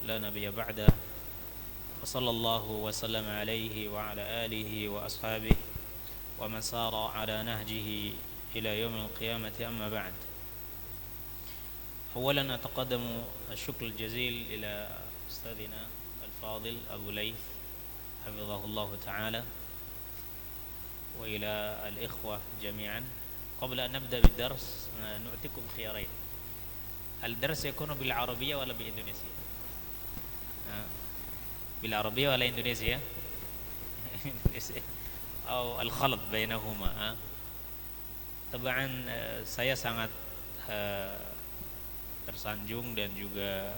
لا نبي بعده وصلى الله وسلم عليه وعلى آله وأصحابه ومن سار على نهجه إلى يوم القيامة أما بعد. أولا أتقدم الشكر الجزيل إلى أستاذنا الفاضل أبو ليث حفظه الله تعالى وإلى الإخوة جميعا. قبل أن نبدأ بالدرس نعطيكم خيارين، الدرس يكون بالعربية ولا بالإندونيسية؟ بالعربية ولا إندونيسيا؟ أو الخلط بينهما. طبعا saya sangat tersanjung dan juga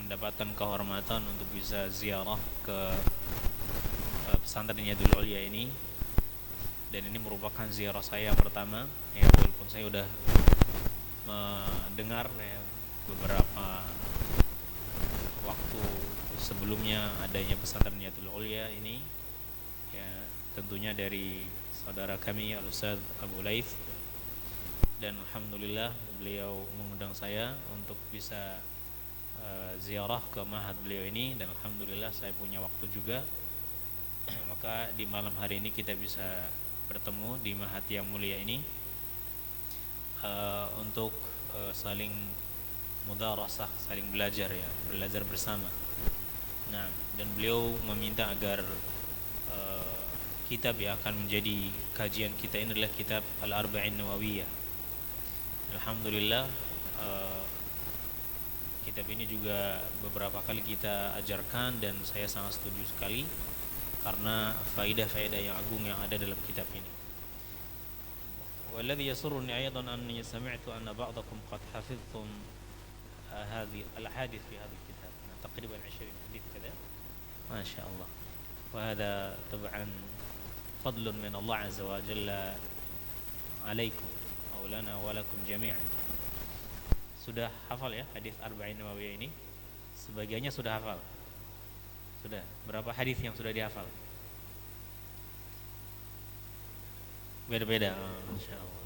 mendapatkan kehormatan untuk bisa ziarah ke pesantren Yadul Ulya ini, dan ini merupakan ziarah saya pertama ya, walaupun saya udah mendengar ya, beberapa waktu sebelumnya adanya pesantren Yadul Ulya ini ya, tentunya dari saudara kami Al-Ustaz Abu Laith, dan alhamdulillah beliau mengundang saya untuk bisa ziarah ke ma'had beliau ini, dan alhamdulillah saya punya waktu juga. Maka di malam hari ini kita bisa bertemu di ma'had yang mulia ini untuk saling mudarasah, saling belajar ya, belajar bersama. Nah, dan beliau meminta agar kitab yang akan menjadi kajian kita ini adalah kitab Al-Arba'in Nawawiyah. Alhamdulillah kitab ini juga beberapa kali kita ajarkan dan saya sangat setuju sekali karena faedah-faedah yang agung yang ada dalam kitab ini. Walladhi yasurruni aydan anni sami'tu anna ba'dakum qad hafidhtum hadhihi al-ahadith fi hadha al-kitab, taqriban 20 hadith kada. Ma sha Allah. Wa hadha tab'an fadlun min Allah azza wa jalla 'alaikum aw lana wa lakum jami'an. Sudah hafal ya hadis Arba'in Nawawiyah ini? Sebagiannya sudah hafal. Sudah. Berapa hadis yang sudah dihafal? Beda-beda. Masyaallah.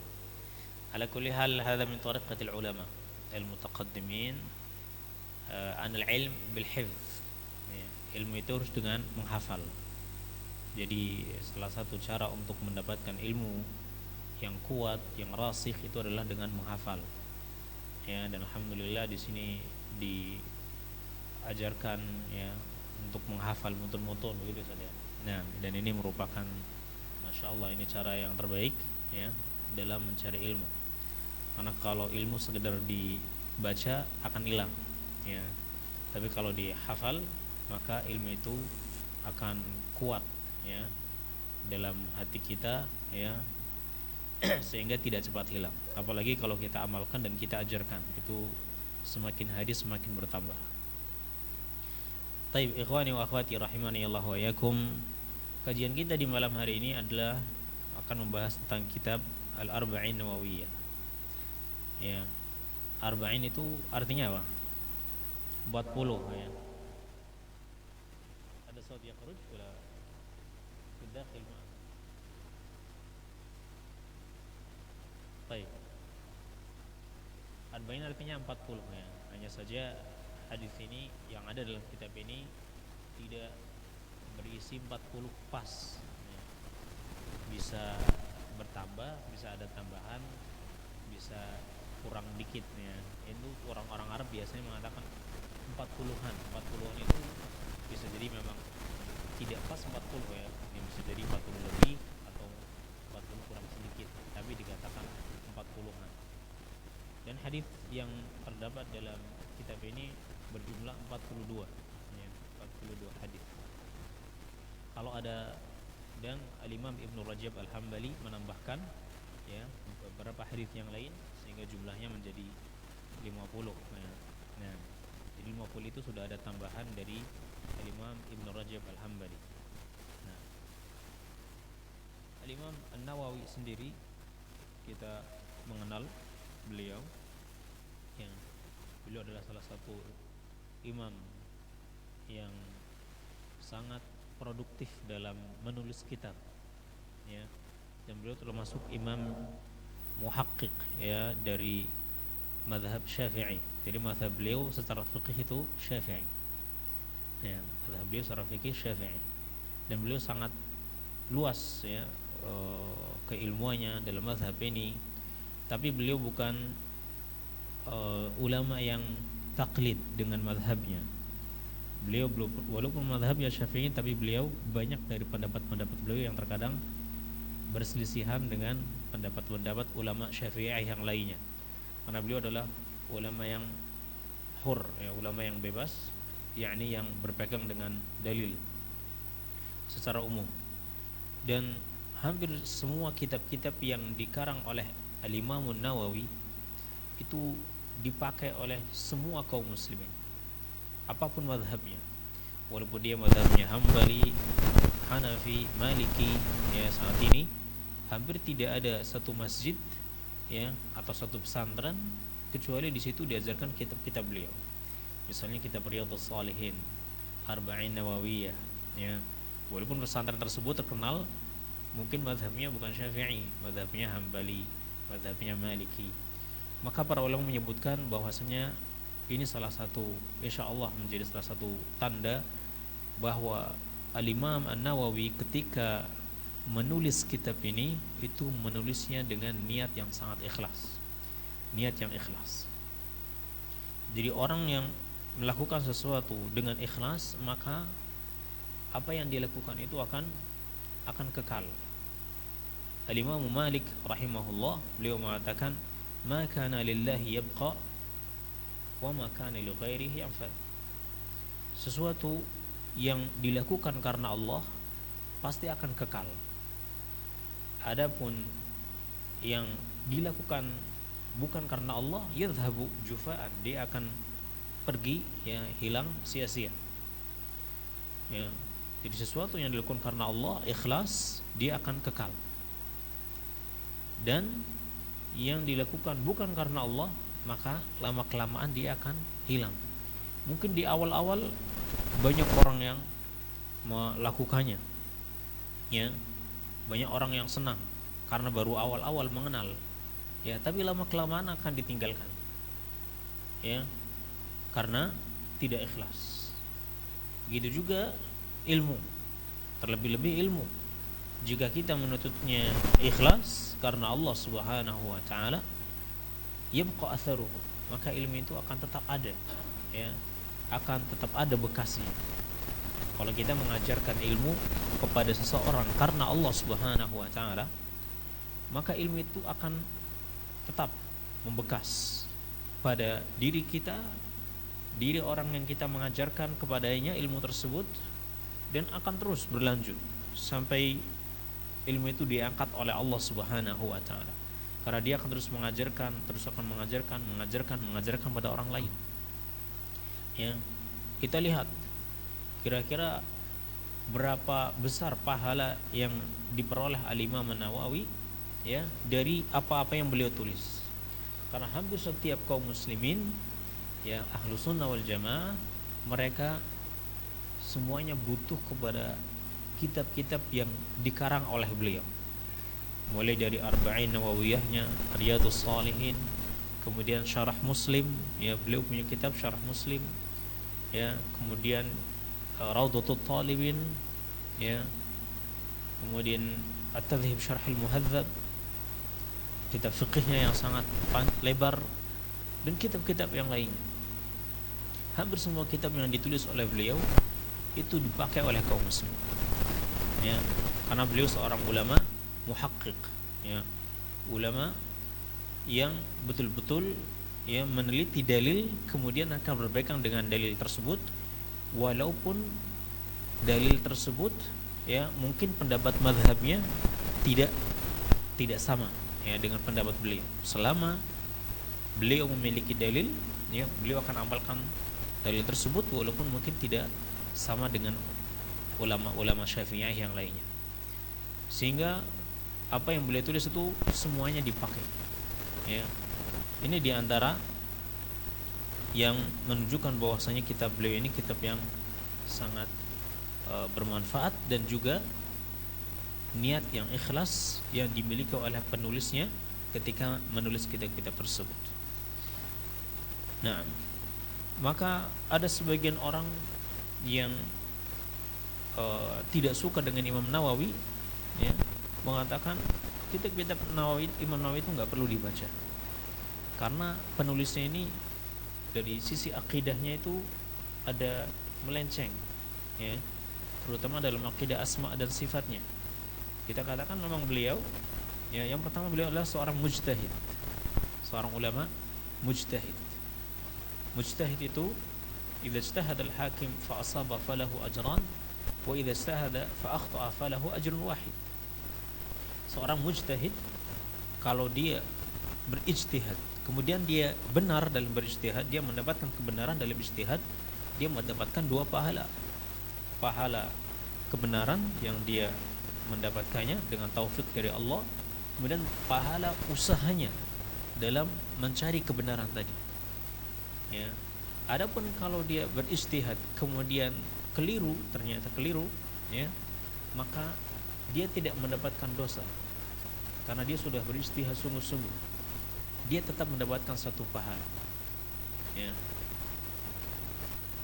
Ala kulli hal hadha min tariqatil ulama al-mutaqaddimin an al-ilm bil hifz. Ilmu itu harus dengan menghafal. Jadi salah satu cara untuk mendapatkan ilmu yang kuat, yang rasikh itu adalah dengan menghafal. Ya, dan alhamdulillah di sini diajarkan ya untuk menghafal mutun-mutun begitu saja. Nah, dan ini merupakan masya Allah ini cara yang terbaik ya dalam mencari ilmu. Karena kalau ilmu sekedar dibaca akan hilang ya. Tapi kalau dihafal maka ilmu itu akan kuat ya dalam hati kita ya, sehingga tidak cepat hilang. Apalagi kalau kita amalkan dan kita ajarkan, itu semakin hari semakin bertambah. Taib ikhwani wa akhwati rahimani Allah wa yakum. Kajian kita di malam hari ini adalah akan membahas tentang kitab Al-Arba'in Nawawiyah. Ya. Arba'in itu artinya apa? 40 ya. Ada saut yakhruj wala fi dakhil ma. Baik. Arba'in artinya 40 ya. Hanya saja hadis ini yang ada dalam kitab ini tidak berisi 40 pas ya. Bisa bertambah, bisa ada tambahan, bisa kurang dikit ya. Itu orang-orang Arab biasanya mengatakan 40-an. 40-an itu bisa jadi memang tidak pas 40 ya. Ini bisa jadi 40 lebih atau 40 kurang sedikit, tapi dikatakan 40-an. Dan hadis yang terdapat dalam kitab ini berjumlah 42 ya, 42 hadis. Kalau ada, dan Al-Imam Ibnu Rajab Al-Hambali menambahkan ya beberapa hadis yang lain sehingga jumlahnya menjadi 50 ya. Nah, jadi 50 itu sudah ada tambahan dari Al-Imam Ibnu Rajab Al-Hambali. Nah, Al-Imam An-Nawawi sendiri kita mengenal beliau yang beliau adalah salah satu imam yang sangat produktif dalam menulis kitab ya, dan beliau termasuk imam muhaqqiq ya dari mazhab Syafi'i. Jadi mazhab beliau secara fikih itu Syafi'i Ya, mazhab beliau secara fikih Syafi'i, dan beliau sangat luas ya keilmuannya dalam mazhab ini. Tapi beliau bukan ulama yang taklid dengan mazhabnya. Beliau walaupun mazhabnya Syafi'i, tapi beliau banyak dari pendapat-pendapat beliau yang terkadang berselisihan dengan pendapat-pendapat ulama Syafi'iyah yang lainnya. Karena beliau adalah ulama yang hur, ya, ulama yang bebas, yakni yang berpegang dengan dalil secara umum. Dan hampir semua kitab-kitab yang dikarang oleh Al-Imam Nawawi itu dipakai oleh semua kaum muslimin, apapun mazhabnya, walaupun dia mazhabnya Hambali, Hanafi, Maliki. Ya, saat ini hampir tidak ada satu masjid ya atau satu pesantren kecuali di situ diajarkan kitab-kitab beliau. Misalnya kitab Riyadhus Shalihin, Arba'in Nawawiyah ya. Walaupun pesantren tersebut terkenal mungkin mazhabnya bukan Syafi'i, mazhabnya Hambali, mazhabnya Maliki, maka para ulama menyebutkan bahwasanya ini salah satu, insyaallah menjadi salah satu tanda bahwa Al-Imam An-Nawawi ketika menulis kitab ini itu menulisnya dengan niat yang sangat ikhlas, niat yang ikhlas. Jadi orang yang melakukan sesuatu dengan ikhlas, maka apa yang dia lakukan itu akan kekal. Al-Imam Malik rahimahullah, beliau mengatakan, "Ma kana lillahi yabqa wa ma kana li ghairihi yanfad." Sesuatu yang dilakukan karena Allah pasti akan kekal. Adapun yang dilakukan bukan karena Allah, yadhhabu jufa'an, dia akan pergi ya, hilang sia-sia. Ya. Jadi sesuatu yang dilakukan karena Allah ikhlas, dia akan kekal. Dan yang dilakukan bukan karena Allah, maka lama-kelamaan dia akan hilang. Mungkin di awal-awal banyak orang yang melakukannya. Ya. Banyak orang yang senang karena baru awal-awal mengenal. Ya, tapi lama-kelamaan akan ditinggalkan. Ya. Karena tidak ikhlas. Begitu juga ilmu, terlebih-lebih ilmu, jika kita menuntutnya ikhlas karena Allah Subhanahu wa taala, yabqa atharuhu, maka ilmu itu akan tetap ada ya, akan tetap ada bekasnya. Kalau kita mengajarkan ilmu kepada seseorang karena Allah Subhanahu wa taala, maka ilmu itu akan tetap membekas pada diri kita, diri orang yang kita mengajarkan kepadanya ilmu tersebut, dan akan terus berlanjut sampai ilmu itu diangkat oleh Allah Subhanahu wa taala. Karena dia akan terus mengajarkan, terus akan mengajarkan pada orang lain. Ya. Kita lihat kira-kira berapa besar pahala yang diperoleh Al-Imam Nawawi ya dari apa-apa yang beliau tulis. Karena hampir setiap kaum muslimin ya, ahlu sunnah wal jamaah, mereka semuanya butuh kepada kitab-kitab yang dikarang oleh beliau, mulai dari Arba'in Nawawiyahnya, Riyadhus Shalihin, kemudian Syarah Muslim ya, beliau punya kitab Syarah Muslim ya, kemudian Raudhatul Talibin ya, kemudian At-Tadhhib Syarhul Muhadzab, kitab fiqihnya yang sangat lebar, dan kitab-kitab yang lain. Hampir semua kitab yang ditulis oleh beliau itu dipakai oleh kaum muslim ya, karena beliau seorang ulama muhaqqiq ya, ulama yang betul-betul ya meneliti dalil, kemudian akan berpegang dengan dalil tersebut, walaupun dalil tersebut ya mungkin pendapat mazhabnya tidak sama ya dengan pendapat beliau. Selama beliau memiliki dalil ya, beliau akan amalkan dalil tersebut walaupun mungkin tidak sama dengan ulama-ulama Syafi'iyah yang lainnya. Sehingga apa yang beliau tulis itu semuanya dipakai ya. Ini diantara yang menunjukkan bahwasanya kitab beliau ini kitab yang sangat bermanfaat, dan juga niat yang ikhlas yang dimiliki oleh penulisnya ketika menulis kitab-kitab tersebut. Nah, maka ada sebagian orang yang tidak suka dengan Imam Nawawi, ya, mengatakan kitab-kitab Imam Nawawi itu nggak perlu dibaca karena penulisnya ini dari sisi akidahnya itu ada melenceng, ya, terutama dalam akidah asma dan sifatnya. Kita katakan memang beliau, ya, yang pertama beliau adalah seorang mujtahid, seorang ulama mujtahid. Mujtahid itu idza ijtahada al-hakim fa asaba falahu ajran wa idza ijtahada fa akhta'a falahu ajrun wahid. Seorang mujtahid kalau dia berijtihad kemudian dia benar dalam berijtihad, dia mendapatkan kebenaran dalam ijtihad, dia mendapatkan dua pahala. Pahala kebenaran yang dia mendapatkannya dengan taufik dari Allah, kemudian pahala usahanya dalam mencari kebenaran tadi, ya. Adapun kalau dia berijtihad kemudian keliru, ternyata keliru, ya, maka dia tidak mendapatkan dosa karena dia sudah berijtihad sungguh-sungguh. Dia tetap mendapatkan satu pahala, ya.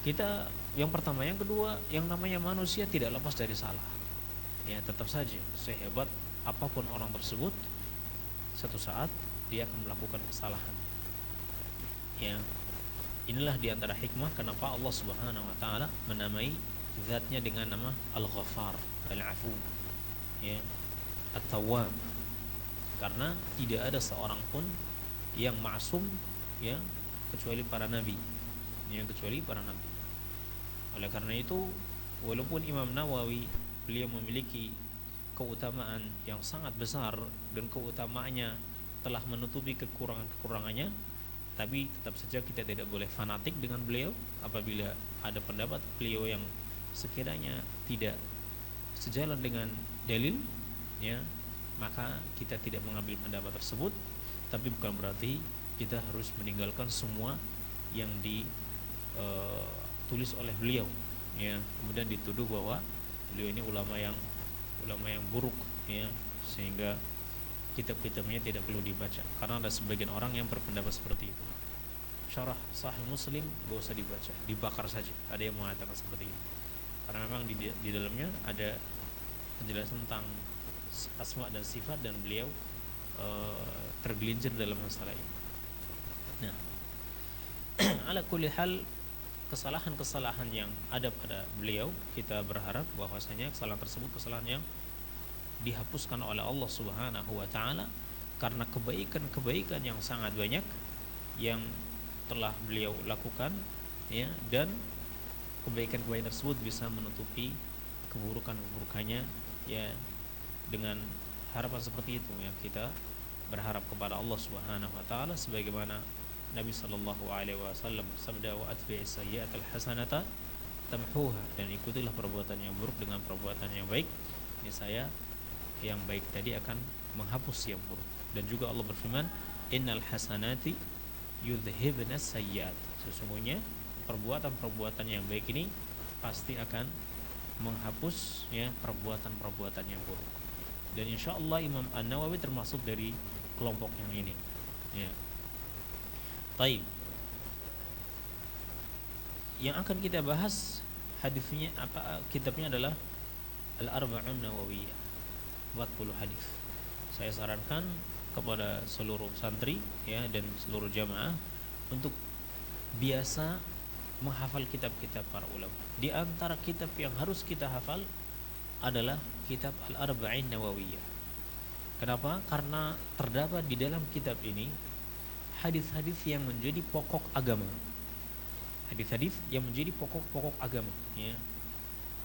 Kita yang pertama, yang kedua, yang namanya manusia tidak lepas dari salah, ya. Tetap saja sehebat apapun orang tersebut, satu saat dia akan melakukan kesalahan, ya. Inilah diantara hikmah kenapa Allah Subhanahu wa taala menamai zatnya dengan nama Al-Ghaffar, Al-Afu, ya, At-Tawwab, karena tidak ada seorang pun yang ma'sum, ya, kecuali para nabi, ya, kecuali para nabi. Oleh karena itu, walaupun Imam Nawawi beliau memiliki keutamaan yang sangat besar dan keutamaannya telah menutupi kekurangan-kekurangannya, tapi tetap saja kita tidak boleh fanatik dengan beliau. Apabila ada pendapat beliau yang sekiranya tidak sejalan dengan dalil, ya, maka kita tidak mengambil pendapat tersebut. Tapi bukan berarti kita harus meninggalkan semua yang ditulis oleh beliau, ya. Kemudian dituduh bahwa beliau ini ulama yang buruk, ya, sehingga kitab-kitabnya tidak perlu dibaca. Karena ada sebagian orang yang berpendapat seperti itu. Syarah Sahih Muslim gak usah dibaca, dibakar saja. Ada yang mengatakan seperti itu. Karena memang di dalamnya ada penjelasan tentang asma dan sifat, dan beliau tergelincir dalam masalah ini. Nah, ala kulli hal, kesalahan-kesalahan yang ada pada beliau, kita berharap bahwasanya kesalahan tersebut kesalahan yang dihapuskan oleh Allah Subhanahu wa taala, karena kebaikan-kebaikan yang sangat banyak yang telah beliau lakukan, ya, dan kebaikan-kebaikan tersebut bisa menutupi keburukan-keburukannya, ya. Dengan harapan seperti itu, ya, kita berharap kepada Allah Subhanahu wa taala sebagaimana Nabi sallallahu alaihi wasallam sabda, wa atbi'is sayyi'atal hasanata tamhuha, dan ikutilah perbuatan yang buruk dengan perbuatan yang baik, ini saya yang baik tadi akan menghapus yang buruk. Dan juga Allah berfirman, innal hasanati yudhhibnas sayyi'at, sesungguhnya perbuatan-perbuatan yang baik ini pasti akan menghapus, ya, perbuatan-perbuatan yang buruk. Dan insyaallah Imam An-Nawawi termasuk dari kelompok yang ini, ya. Taib. Yang akan kita bahas hadisnya apa? Kitabnya adalah Al-Arba'un Nawawiyah, 40 hadis. Saya sarankan kepada seluruh santri, ya, dan seluruh jamaah untuk biasa menghafal kitab-kitab para ulama. Di antara kitab yang harus kita hafal adalah kitab Al-Arba'in Nawawiyah. Kenapa? Karena terdapat di dalam kitab ini hadis-hadis yang menjadi pokok agama. Hadis-hadis yang menjadi pokok-pokok agama, ya.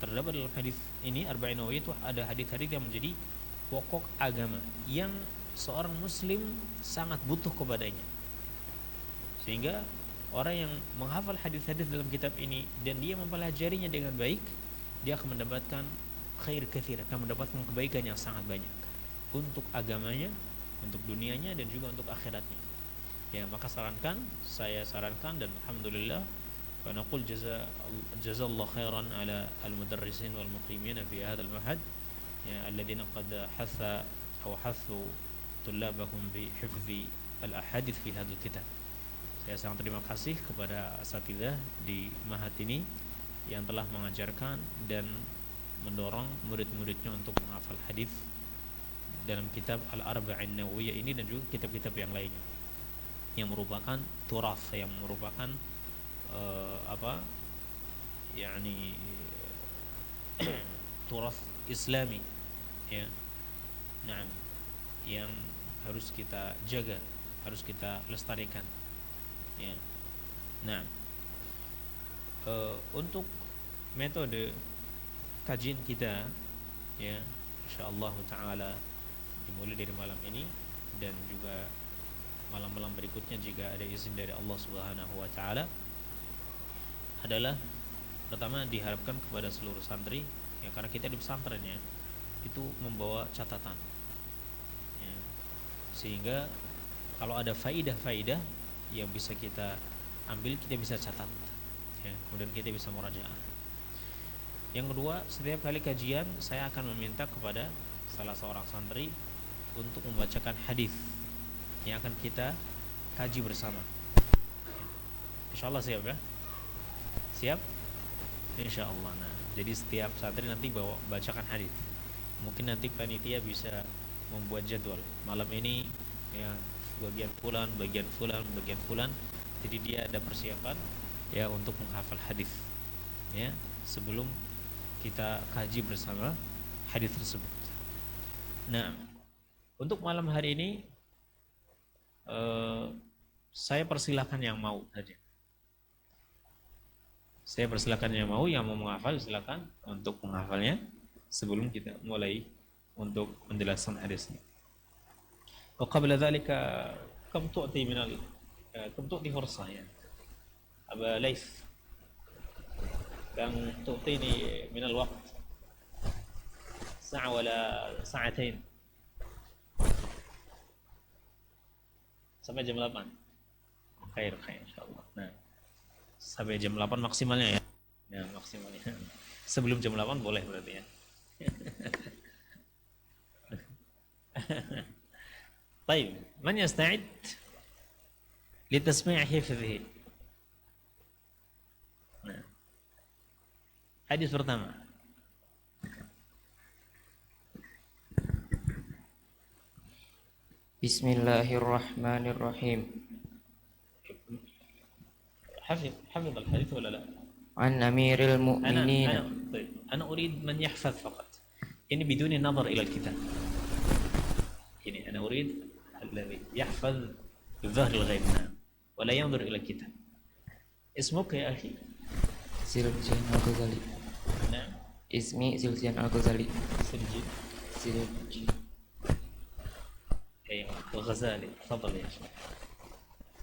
Terdapat dalam hadis ini Arba'in Nawawiyah itu ada hadis-hadis yang menjadi pokok agama yang seorang muslim sangat butuh kepadanya. Sehingga orang yang menghafal hadis-hadis dalam kitab ini dan dia mempelajarinya dengan baik, dia akan mendapatkan khair katsir, akan mendapatkan kebaikan yang sangat banyak untuk agamanya, untuk dunianya, dan juga untuk akhiratnya. Ya, maka saya sarankan, dan alhamdulillah wa naqul jazallahu khairan ala al-mudarrisin wal muqimin fi hadzal mahad, ya, alladziina qad hathu tullabahum bi hifdzi al-ahadits fi hadzal kitab. Saya sangat terima kasih kepada asatidzah di mahad ini yang telah mengajarkan dan mendorong murid-muridnya untuk menghafal hadis dalam kitab Al-Arba'in Nawawiyah ini dan juga kitab-kitab yang lainnya yang merupakan turas, yang merupakan apa yakni turas Islami, ya. Nah, yang harus kita jaga, harus kita lestarikan, ya. Nah, untuk metode kajian kita, ya, insyaallah taala dimulai dari malam ini dan juga malam-malam berikutnya jika ada izin dari Allah Subhanahu wa taala, adalah pertama diharapkan kepada seluruh santri, ya, karena kita di pesantren ya, itu membawa catatan, ya, sehingga kalau ada faidah-faidah yang bisa kita ambil, kita bisa catat, ya, kemudian kita bisa murajaah. Yang kedua, setiap kali kajian saya akan meminta kepada salah seorang santri untuk membacakan hadis yang akan kita kaji bersama. Insyaallah siap ya? Siap? Insyaallah. Nah, jadi setiap santri nanti bacakan hadis. Mungkin nanti panitia bisa membuat jadwal. Malam ini ya bagian fulan, bagian fulan, bagian fulan. Jadi dia ada persiapan ya untuk menghafal hadis. Ya, sebelum kita kaji bersama hadis tersebut. Nah, untuk malam hari ini saya persilahkan yang mau saja. Saya persilahkan yang mau menghafal, silakan untuk menghafalnya sebelum kita mulai untuk menjelaskan hadisnya. Wa qabla dzalika kam tu'ti fursah ya Aba Laits, kam tu'tini min al-waqt sa'a wala sa'atain sampai jam 8. Khair insyaallah. Nah, sampai jam 8 maksimalnya ya. Ya, maksimalnya. Sebelum jam 8 boleh berarti ya. Baik, man yasta'id li tasmi' hifdhihi. Nah, hadis pertama. Bismillahirrahmanirrahim. حفظ الحديث ولا لا؟ عن أمير المؤمنين. أنا أريد من يحفظ فقط، يعني بدون النظر إلى الكتاب. يعني أنا أريد الذي يحفظ بظهر الغيب ولا ينظر إلى الكتاب. اسمك يا أخي؟ Siljan Al-Ghazali. نعم. اسمي Siljan Al-Ghazali. سلجي. أيوة الغزالي. تفضل يا شيخ.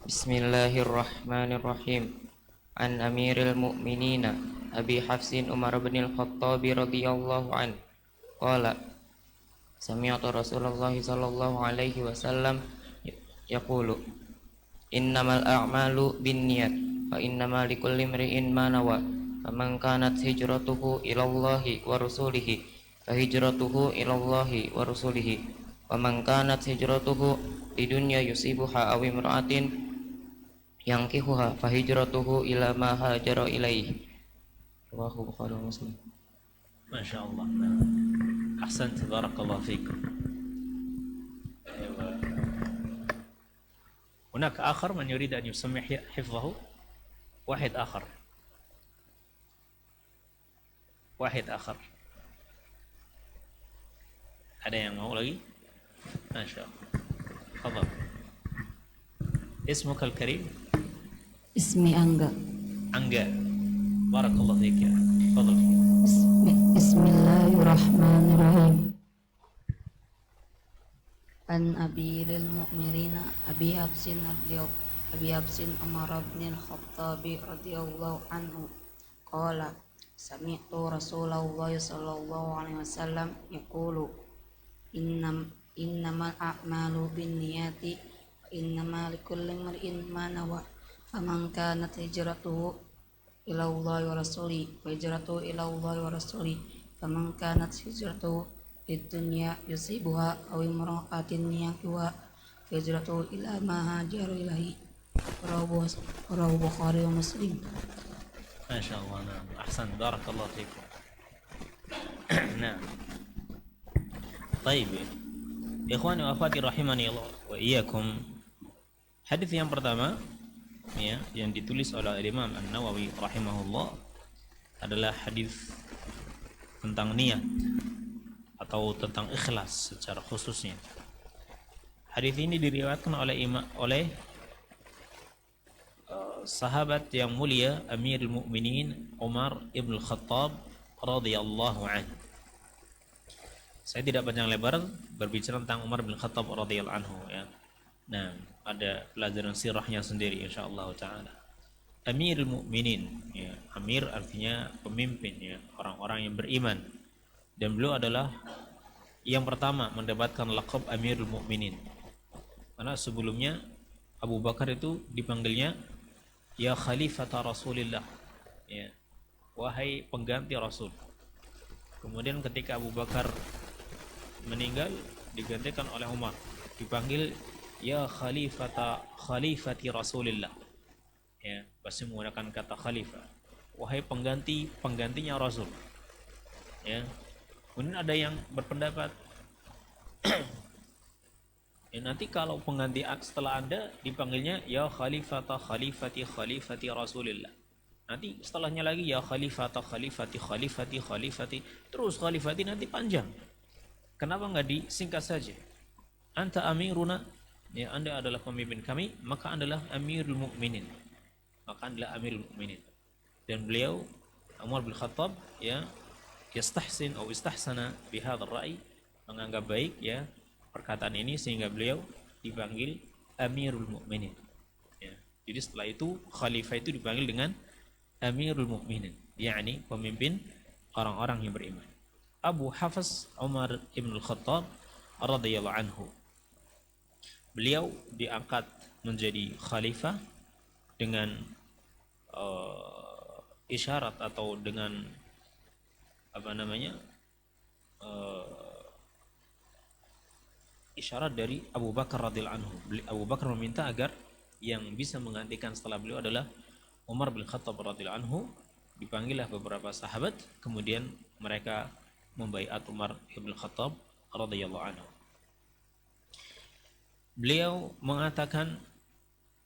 Bismillahirrahmanirrahim. An Amiril Mu'minin Abi Hafsin Umar bin Al-Khattab radhiyallahu an qala sami'tu Rasulullah sallallahu alaihi wasallam yaqulu innamal a'malu binniyat wa innamal likulli imri'in ma nawa faman kanat hijratuhu ilallahi wa rasulihi fa hijratuhu ilallahi wa rasulihi wa man kanat hijratuhu lidunya yusibuha aw imra'atin yankihuha fa hijratuhu ila ma hajara ilaihi. Rawahu Bukhari wa Muslim. ما شاء الله. أحسنت، بارك الله فيكم. هناك آخر من يريد أن يسمع حفظه؟ واحد آخر. Ada yang mau lagi? Masya Allah. Tafadhal. Ismuka al-karim? Ismi Angga. Angga. Barakallahu fiik ya. Tafadhal. Bismillahirrahmanirrahim. An Amiril Mu'minin Abi Hafsin Umar bin Al-Khattab radhiyallahu anhu qala sami'tu Rasulullah sallallahu alaihi wasallam yaqulu innamal a'malu binniyati wa innamal likulli imrin ma nawa faman kanat hijratuhu ila Allah wa rasuli wa hijratuhu ila Allah wa rasuli faman kanat hijratuhu lidunya yusibuha aw imra'atin yankihuha fa hijratuhu ila ma hajara ilaihi. Rawahu Bukhari wa Muslim. Masya Allah. Nah, ahsan, barakallahu fikum. Nah, baik. Ikhwani wa akhwati rahimani Allah wa iyyakum. Hadis yang pertama ya, yang ditulis oleh Imam An-Nawawi rahimahullah adalah hadis tentang niat atau tentang ikhlas secara khususnya. Hadis ini diriwayatkan oleh sahabat yang mulia Amirul Mukminin Umar ibn Khattab radhiyallahu anhu. Saya tidak panjang lebar berbicara tentang Umar bin Khattab radhiyallahu anhu ya. Nah, ada pelajaran sirahnya sendiri insyaallah taala. Amirul Mukminin ya, Amir artinya pemimpin ya, orang-orang yang beriman. Dan beliau adalah yang pertama mendapatkan laqab Amirul Mukminin. Karena sebelumnya Abu Bakar itu dipanggilnya ya Khalifata Rasulillah ya, wahai pengganti Rasul. Kemudian ketika Abu Bakar meninggal digantikan oleh Umar, dipanggil ya Khalifati Rasulillah ya, pasti menggunakan kata khalifah, wahai penggantinya Rasul ya. Kemudian ada yang berpendapat ya, nanti kalau pengganti setelah Anda dipanggilnya ya Khalifati Rasulillah, nanti setelahnya lagi ya Khalifati terus Khalifati, nanti panjang. Kenapa nggak disingkat saja? Anta amiruna ya, Anda adalah pemimpin kami, maka adalah Amirul Mukminin, dan beliau Umar bin Khattab ya yastahsin atau istahsana bihadzal ra'i, menganggap baik ya perkataan ini, sehingga beliau dipanggil Amirul Mukminin ya. Jadi setelah itu khalifah itu dipanggil dengan Amirul Mukminin, yakni pemimpin orang-orang yang beriman. Abu Hafs Umar ibn Khattab radhiyallahu anhu, beliau diangkat menjadi khalifah dengan isyarat atau dengan isyarat dari Abu Bakar radhiyallahu anhu. Abu Bakar meminta agar yang bisa menggantikan setelah beliau adalah Umar bin Khattab radhiyallahu anhu. Dipanggillah beberapa sahabat, kemudian mereka membaiat Umar bin Khattab radhiyallahu anhu. Beliau mengatakan,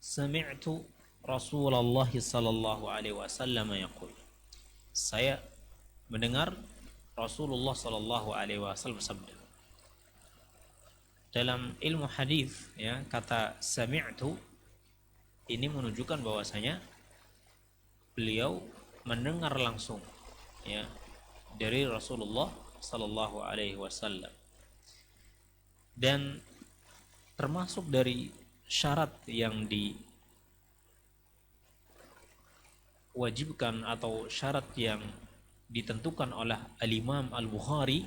sami'tu Rasulullah sallallahu alaihi wasallam yaqul, saya mendengar Rasulullah sallallahu alaihi wasallam bersabda. Dalam ilmu hadis ya, kata sami'tu ini menunjukkan bahwasanya beliau mendengar langsung ya dari Rasulullah sallallahu alaihi wasallam. Dan termasuk dari syarat yang diwajibkan atau syarat yang ditentukan oleh Al-Imam Al-Bukhari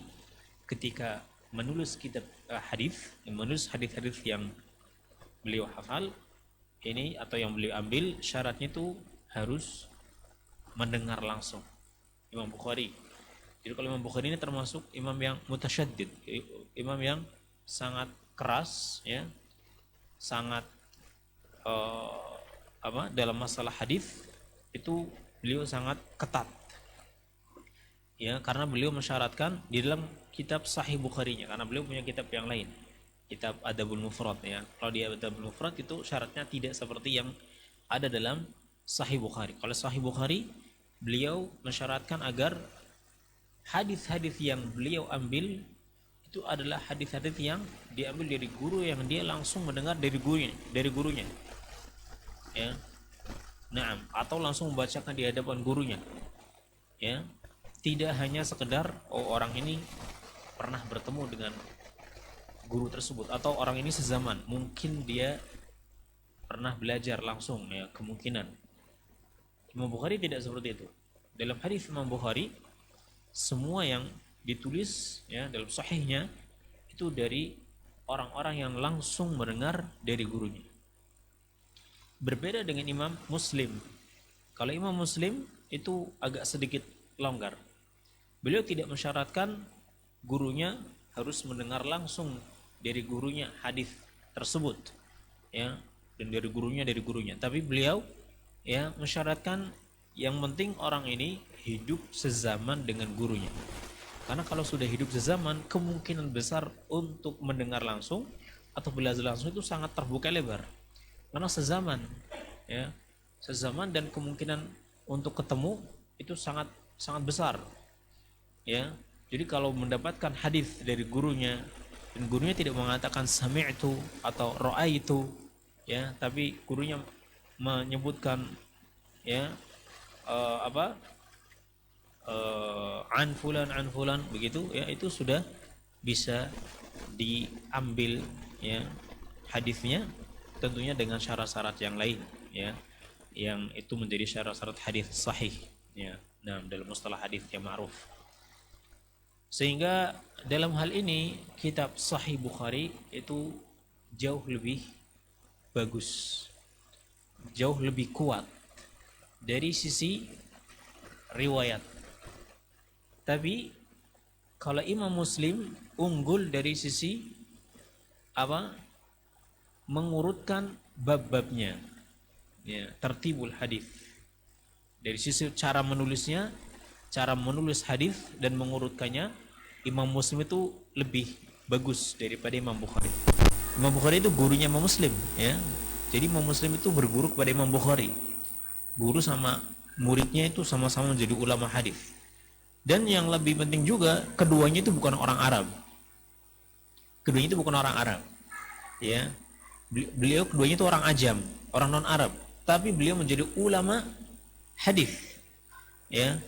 ketika menulis kitab hadis, menulis hadis-hadis yang beliau hafal ini atau yang beliau ambil, syaratnya itu harus mendengar langsung. Imam Bukhari. Jadi kalau Imam Bukhari ini termasuk imam yang mutasyaddid, imam yang sangat keras ya, sangat dalam masalah hadis itu beliau sangat ketat ya, karena beliau mensyaratkan di dalam kitab Sahih Bukhari-nya, karena beliau punya kitab yang lain, kitab Adabul Mufrad ya. Kalau di Adabul Mufrad itu syaratnya tidak seperti yang ada dalam Sahih Bukhari. Kalau Sahih Bukhari beliau mensyaratkan agar hadis-hadis yang beliau ambil itu adalah hadis-hadis yang diambil dari guru yang dia langsung mendengar dari gurunya ya. Naam, atau langsung membacakan di hadapan gurunya ya. Tidak hanya sekedar orang ini pernah bertemu dengan guru tersebut atau orang ini sezaman, mungkin dia pernah belajar langsung ya, kemungkinan. Imam Bukhari tidak seperti itu. Dalam hadis Imam Bukhari semua yang ditulis ya dalam sahihnya itu dari orang-orang yang langsung mendengar dari gurunya. Berbeda dengan Imam Muslim. Kalau Imam Muslim itu agak sedikit longgar. Beliau tidak mensyaratkan gurunya harus mendengar langsung dari gurunya hadis tersebut ya, dan dari gurunya, tapi beliau ya mensyaratkan Yang penting orang ini hidup sezaman dengan gurunya. Karena kalau sudah hidup sezaman, kemungkinan besar untuk mendengar langsung atau belajar langsung itu sangat terbuka lebar. Karena sezaman, ya, sezaman dan kemungkinan untuk ketemu itu sangat sangat besar, ya. Jadi kalau mendapatkan hadis dari gurunya dan gurunya tidak mengatakan sami'tu atau ra'aitu, ya, tapi gurunya menyebutkan, ya, an fulan begitu, ya, itu sudah bisa diambil, ya, hadisnya, tentunya dengan syarat-syarat yang lain, ya, yang itu menjadi syarat-syarat hadis sahih, ya. Nah, dalam mustalah hadis yang ma'ruf. Sehingga dalam hal ini kitab Sahih Bukhari itu jauh lebih bagus, jauh lebih kuat dari sisi riwayat. Tapi kalau Imam Muslim unggul dari sisi apa? Mengurutkan bab-babnya, ya, tertibul hadis. Dari sisi cara menulisnya, cara menulis hadis dan mengurutkannya, Imam Muslim itu lebih bagus daripada Imam Bukhari. Imam Bukhari itu gurunya Imam Muslim, ya. Jadi Imam Muslim itu berguru kepada Imam Bukhari. Guru sama muridnya itu sama-sama menjadi ulama hadis. Dan yang lebih penting juga, keduanya itu bukan orang Arab. Keduanya itu bukan orang Arab, ya. Beliau keduanya itu orang ajam, orang non Arab, tapi beliau menjadi ulama hadis, ya,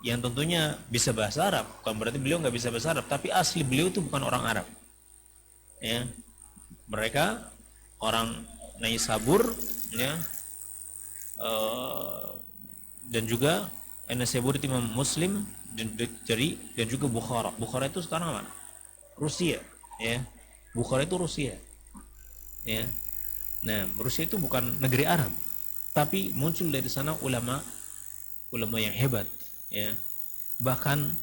yang tentunya bisa bahasa Arab. Bukan berarti beliau nggak bisa bahasa Arab, tapi asli beliau itu bukan orang Arab, ya. Mereka orang Naisabur, ya, dan juga Naisabur itu Imam Muslim, dan juga Bukhara. Bukhara itu sekarang mana? Rusia, ya. Bukhara itu Rusia, ya. Nah, Rusia itu bukan negeri Arab, tapi muncul dari sana ulama yang hebat, ya. Bahkan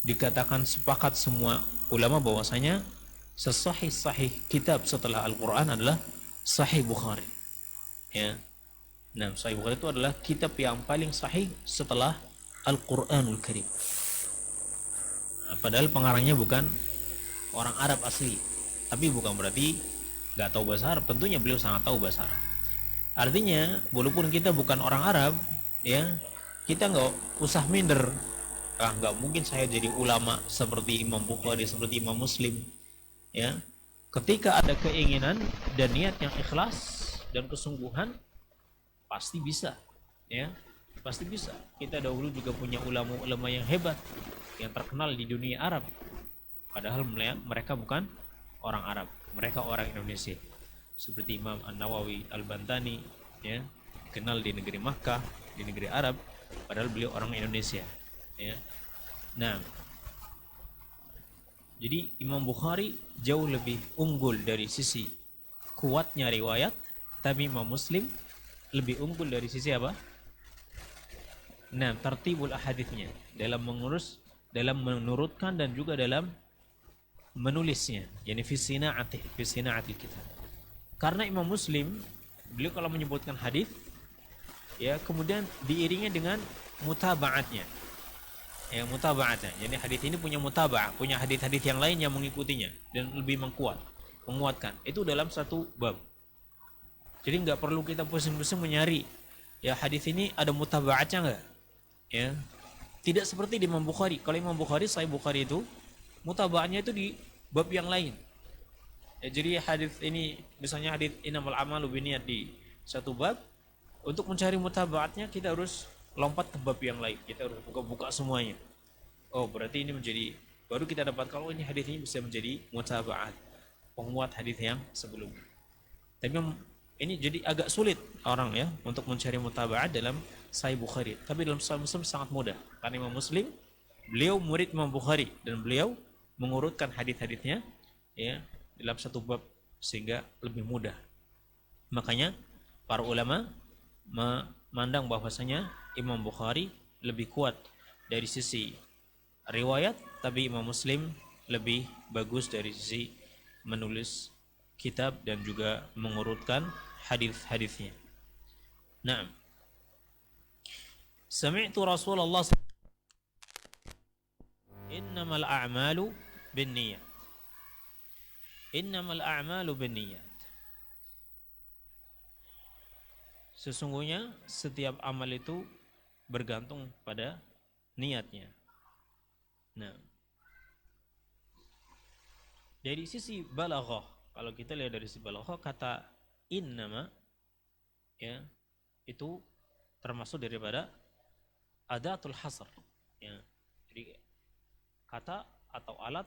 dikatakan sepakat semua ulama bahwasanya sesahih-sahih kitab setelah Al-Qur'an adalah Sahih Bukhari, ya. Nah, Sahih Bukhari itu adalah kitab yang paling sahih setelah Al-Qur'anul Karim. Nah, padahal pengarangnya bukan orang Arab asli, tapi bukan berarti nggak tahu bahasa Arab. Tentunya beliau sangat tahu bahasa Arab. Artinya walaupun kita bukan orang Arab, ya, kita nggak usah minder. Nggak mungkin saya jadi ulama seperti Imam Bukhari, seperti Imam Muslim, ya. Ketika ada keinginan dan niat yang ikhlas dan kesungguhan, pasti bisa, ya, pasti bisa. Kita dahulu juga punya ulama-ulama yang hebat, yang terkenal di dunia Arab, padahal mereka bukan orang Arab, mereka orang Indonesia, seperti Imam An-Nawawi Al-Bantani, ya, dikenal di negeri Makkah, di negeri Arab, padahal beliau orang Indonesia, ya. Nah, jadi Imam Bukhari jauh lebih unggul dari sisi kuatnya riwayat, tapi Imam Muslim lebih unggul dari sisi apa? Nah, tertibul ahaditsnya, dalam mengurus, dalam menurutkan, dan juga dalam menulisnya, yakni fi sina'atil kitab. Karena Imam Muslim, beliau kalau menyebutkan hadis, ya, kemudian diiringi dengan mutaba'atnya, ya, mutaba'atnya. Jadi hadis ini punya mutaba'ah, punya hadis-hadis yang lain yang mengikutinya dan lebih menguatkan. Itu dalam satu bab. Jadi nggak perlu kita pusing-pusing menyari, ya, hadis ini ada mutaba'atnya nggak, ya. Tidak seperti di Imam Bukhari. Kalau Imam Bukhari, Sahih Bukhari itu mutaba'atnya itu di bab yang lain. Ya, jadi hadis ini, misalnya hadis innamal a'malu binniyat di satu bab, untuk mencari mutaba'atnya kita harus lompat ke bab yang lain. Kita harus buka-buka semuanya. Oh, berarti ini menjadi, baru kita dapat kalau ini hadis ini bisa menjadi mutaba'at, penguat hadis yang sebelumnya. Tapi ini jadi agak sulit orang, ya, untuk mencari mutaba'at dalam Sahih Bukhari. Tapi dalam Sahih Muslim sangat mudah. Karena Imam Muslim, beliau murid Imam Bukhari, dan beliau mengurutkan hadis-hadisnya, ya, dalam satu bab, sehingga lebih mudah. Makanya para ulama memandang bahwasanya Imam Bukhari lebih kuat dari sisi riwayat, tapi Imam Muslim lebih bagus dari sisi menulis kitab dan juga mengurutkan hadis-hadisnya. Nah, Sami'tu Rasulullah innamal a'malu binniyat. Innamal a'malu binniyat. Sesungguhnya setiap amal itu bergantung pada niatnya. Nah, dari sisi balaghah, kalau kita lihat dari sisi balaghah, kata innama ya itu termasuk daripada adatul hasr ya. Jadi kata atau alat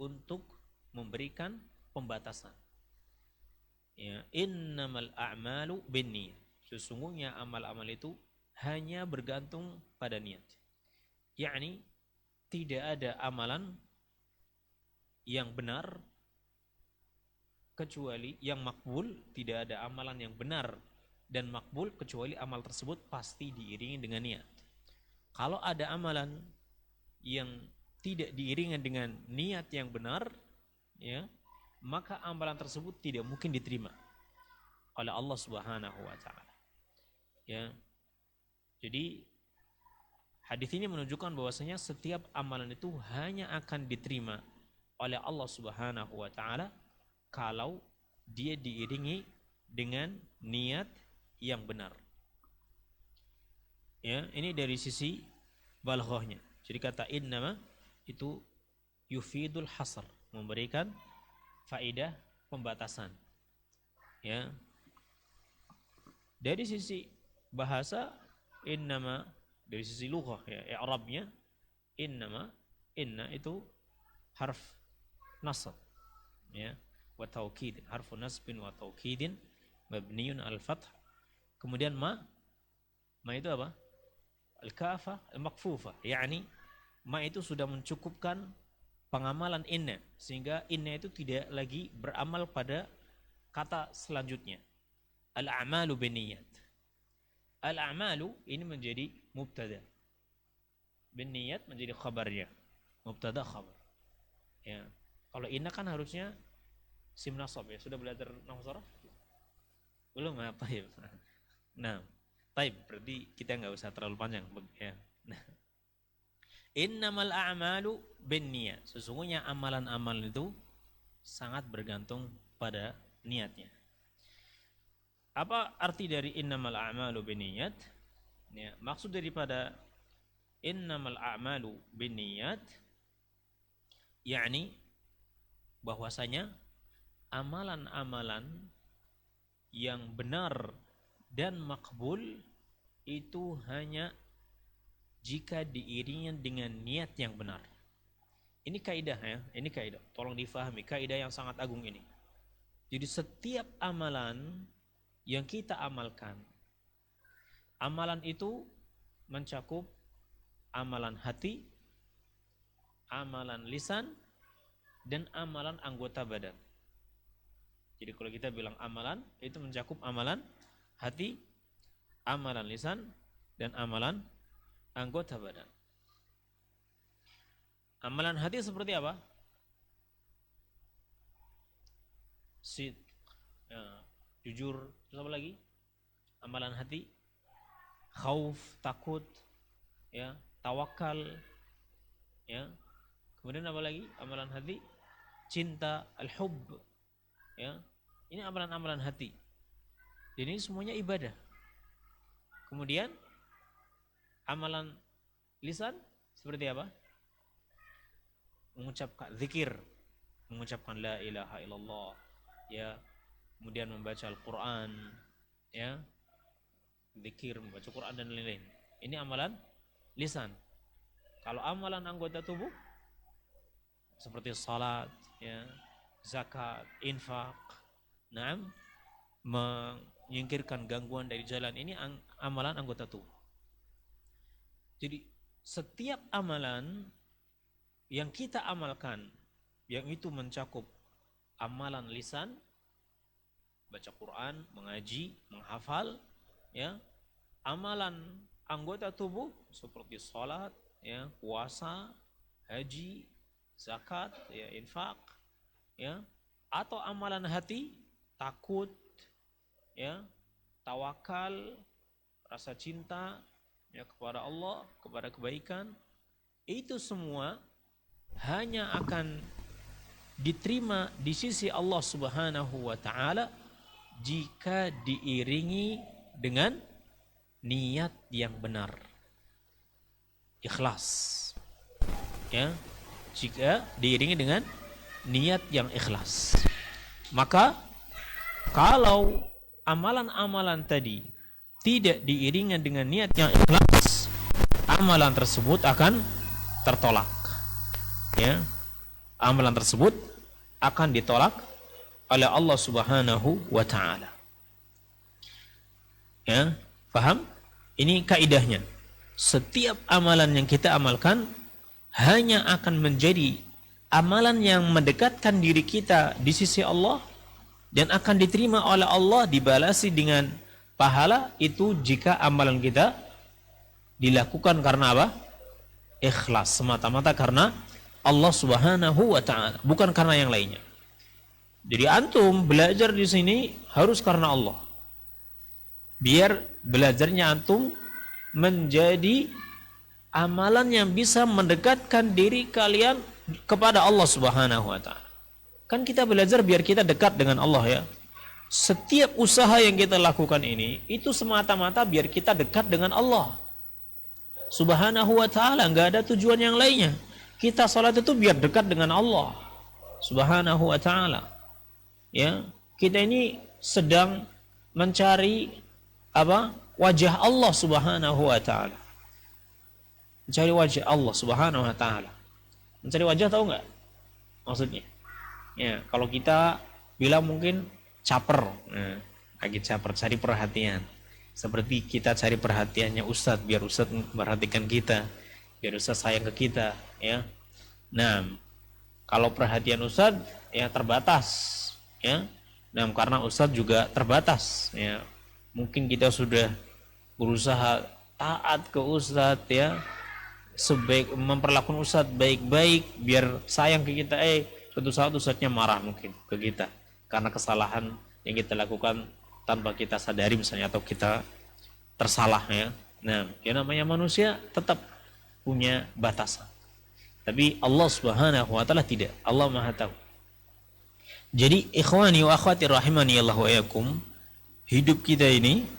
untuk memberikan pembatasan. Ya, innamal a'malu binniyat. Sesungguhnya amal-amal itu hanya bergantung pada niat. Yakni tidak ada amalan yang benar kecuali yang makbul, tidak ada amalan yang benar dan makbul kecuali amal tersebut pasti diiringi dengan niat. Kalau ada amalan yang tidak diiringi dengan niat yang benar, ya, maka amalan tersebut tidak mungkin diterima oleh Allah Subhanahu wa taala. Ya. Jadi hadis ini menunjukkan bahwasanya setiap amalan itu hanya akan diterima oleh Allah Subhanahu wa taala kalau dia diiringi dengan niat yang benar. Ya, ini dari sisi balaghahnya. Jadi kata innama itu yufidul hasr, memberikan faedah pembatasan. Ya. Dari sisi bahasa innama, dari sisi lughah ya, i'rabnya innama, inna itu harf nasb ya, wa taukid, harfu nasbin wa taukidin mabniun al fath. Kemudian ma itu apa? Al kafah al makfufah, yakni ma itu sudah mencukupkan pengamalan inna, sehingga inna itu tidak lagi beramal pada kata selanjutnya. Al-a'malu binniyat. Al-a'malu ini menjadi mubtada, binniyat menjadi khabarnya, mubtada khabar. Ya. Kalau inna kan harusnya sim nasab ya. Sudah belajar nahwu sharaf? Belum apa ya? Nah, taib, berarti kita nggak usah terlalu panjang ya. Nah. Innamal a'malu binniyat. Sesungguhnya amalan-amalan itu sangat bergantung pada niatnya. Apa arti dari innamal a'malu binniyat? Ya, maksud daripada innamal a'malu binniyat yakni bahwasanya amalan-amalan yang benar dan makbul itu hanya jika diiringi dengan niat yang benar. Ini kaidah ya, ini kaidah. Tolong difahami, kaidah yang sangat agung ini. Jadi setiap amalan yang kita amalkan, amalan itu mencakup amalan hati, amalan lisan, dan amalan anggota badan. Jadi kalau kita bilang amalan, itu mencakup amalan hati, amalan lisan, dan amalan anggota badan. Amalan hati seperti apa? Ya, jujur, terus apa lagi? Amalan hati, khauf, takut, ya, tawakal, ya. Kemudian apa lagi? Amalan hati, cinta, al-hubb, ya. Ini amalan-amalan hati. Jadi ini semuanya ibadah. Kemudian amalan lisan seperti apa? Mengucapkan zikir, mengucapkan la ilaha illallah, ya. Kemudian membaca Al-Quran, ya, zikir, membaca Quran dan lain-lain. Ini amalan lisan. Kalau amalan anggota tubuh seperti salat, ya, zakat, infak, menyingkirkan gangguan dari jalan, ini amalan anggota tubuh. Jadi setiap amalan yang kita amalkan, yang itu mencakup amalan lisan, baca Quran, mengaji, menghafal, ya, amalan anggota tubuh seperti sholat, ya, puasa, haji, zakat, ya, infak, ya, atau amalan hati, takut, ya, tawakal, rasa cinta, ya, kepada Allah, kepada kebaikan, itu semua hanya akan diterima di sisi Allah Subhanahu wa taala jika diiringi dengan niat yang benar, ikhlas. Ya, jika diiringi dengan niat yang ikhlas. Maka kalau amalan-amalan tadi tidak diiringi dengan niat yang ikhlas, amalan tersebut akan tertolak. Ya, amalan tersebut akan ditolak oleh Allah Subhanahu wa taala. Ya, paham? Ini kaidahnya. Setiap amalan yang kita amalkan hanya akan menjadi amalan yang mendekatkan diri kita di sisi Allah dan akan diterima oleh Allah, dibalasi dengan pahala itu jika amalan kita dilakukan karena apa? Ikhlas, semata-mata karena Allah Subhanahu wa taala, bukan karena yang lainnya. Jadi antum belajar di sini harus karena Allah. Biar belajarnya antum menjadi amalan yang bisa mendekatkan diri kalian kepada Allah Subhanahu wa taala. Kan kita belajar biar kita dekat dengan Allah ya. Setiap usaha yang kita lakukan ini itu semata-mata biar kita dekat dengan Allah Subhanahu wa taala, enggak ada tujuan yang lainnya. Kita salat itu biar dekat dengan Allah Subhanahu wa taala. Ya, kita ini sedang mencari apa? Wajah Allah Subhanahu wa taala. Mencari wajah Allah Subhanahu wa taala. Mencari wajah tahu enggak maksudnya? Ya, kalau kita bilang mungkin caper. Nah, lagi caper, cari perhatian. Seperti kita cari perhatiannya Ustadz, biar Ustadz memperhatikan kita, biar Ustadz sayang ke kita, ya. Nah, kalau perhatian Ustadz ya terbatas, ya. Nah, karena Ustadz juga terbatas, ya. Mungkin kita sudah berusaha taat ke Ustadz, ya, memperlakukan Ustadz baik-baik, biar sayang ke kita. Suatu saat Ustadznya marah mungkin ke kita karena kesalahan yang kita lakukan tanpa kita sadari misalnya, atau kita tersalah, ya. Nah, yang namanya manusia tetap punya batasan. Tapi Allah Subhanahu wa taala tidak. Allah Maha tahu. Jadi ikhwani wa akhwati rahimani Allah wa yakum, hidup kita ini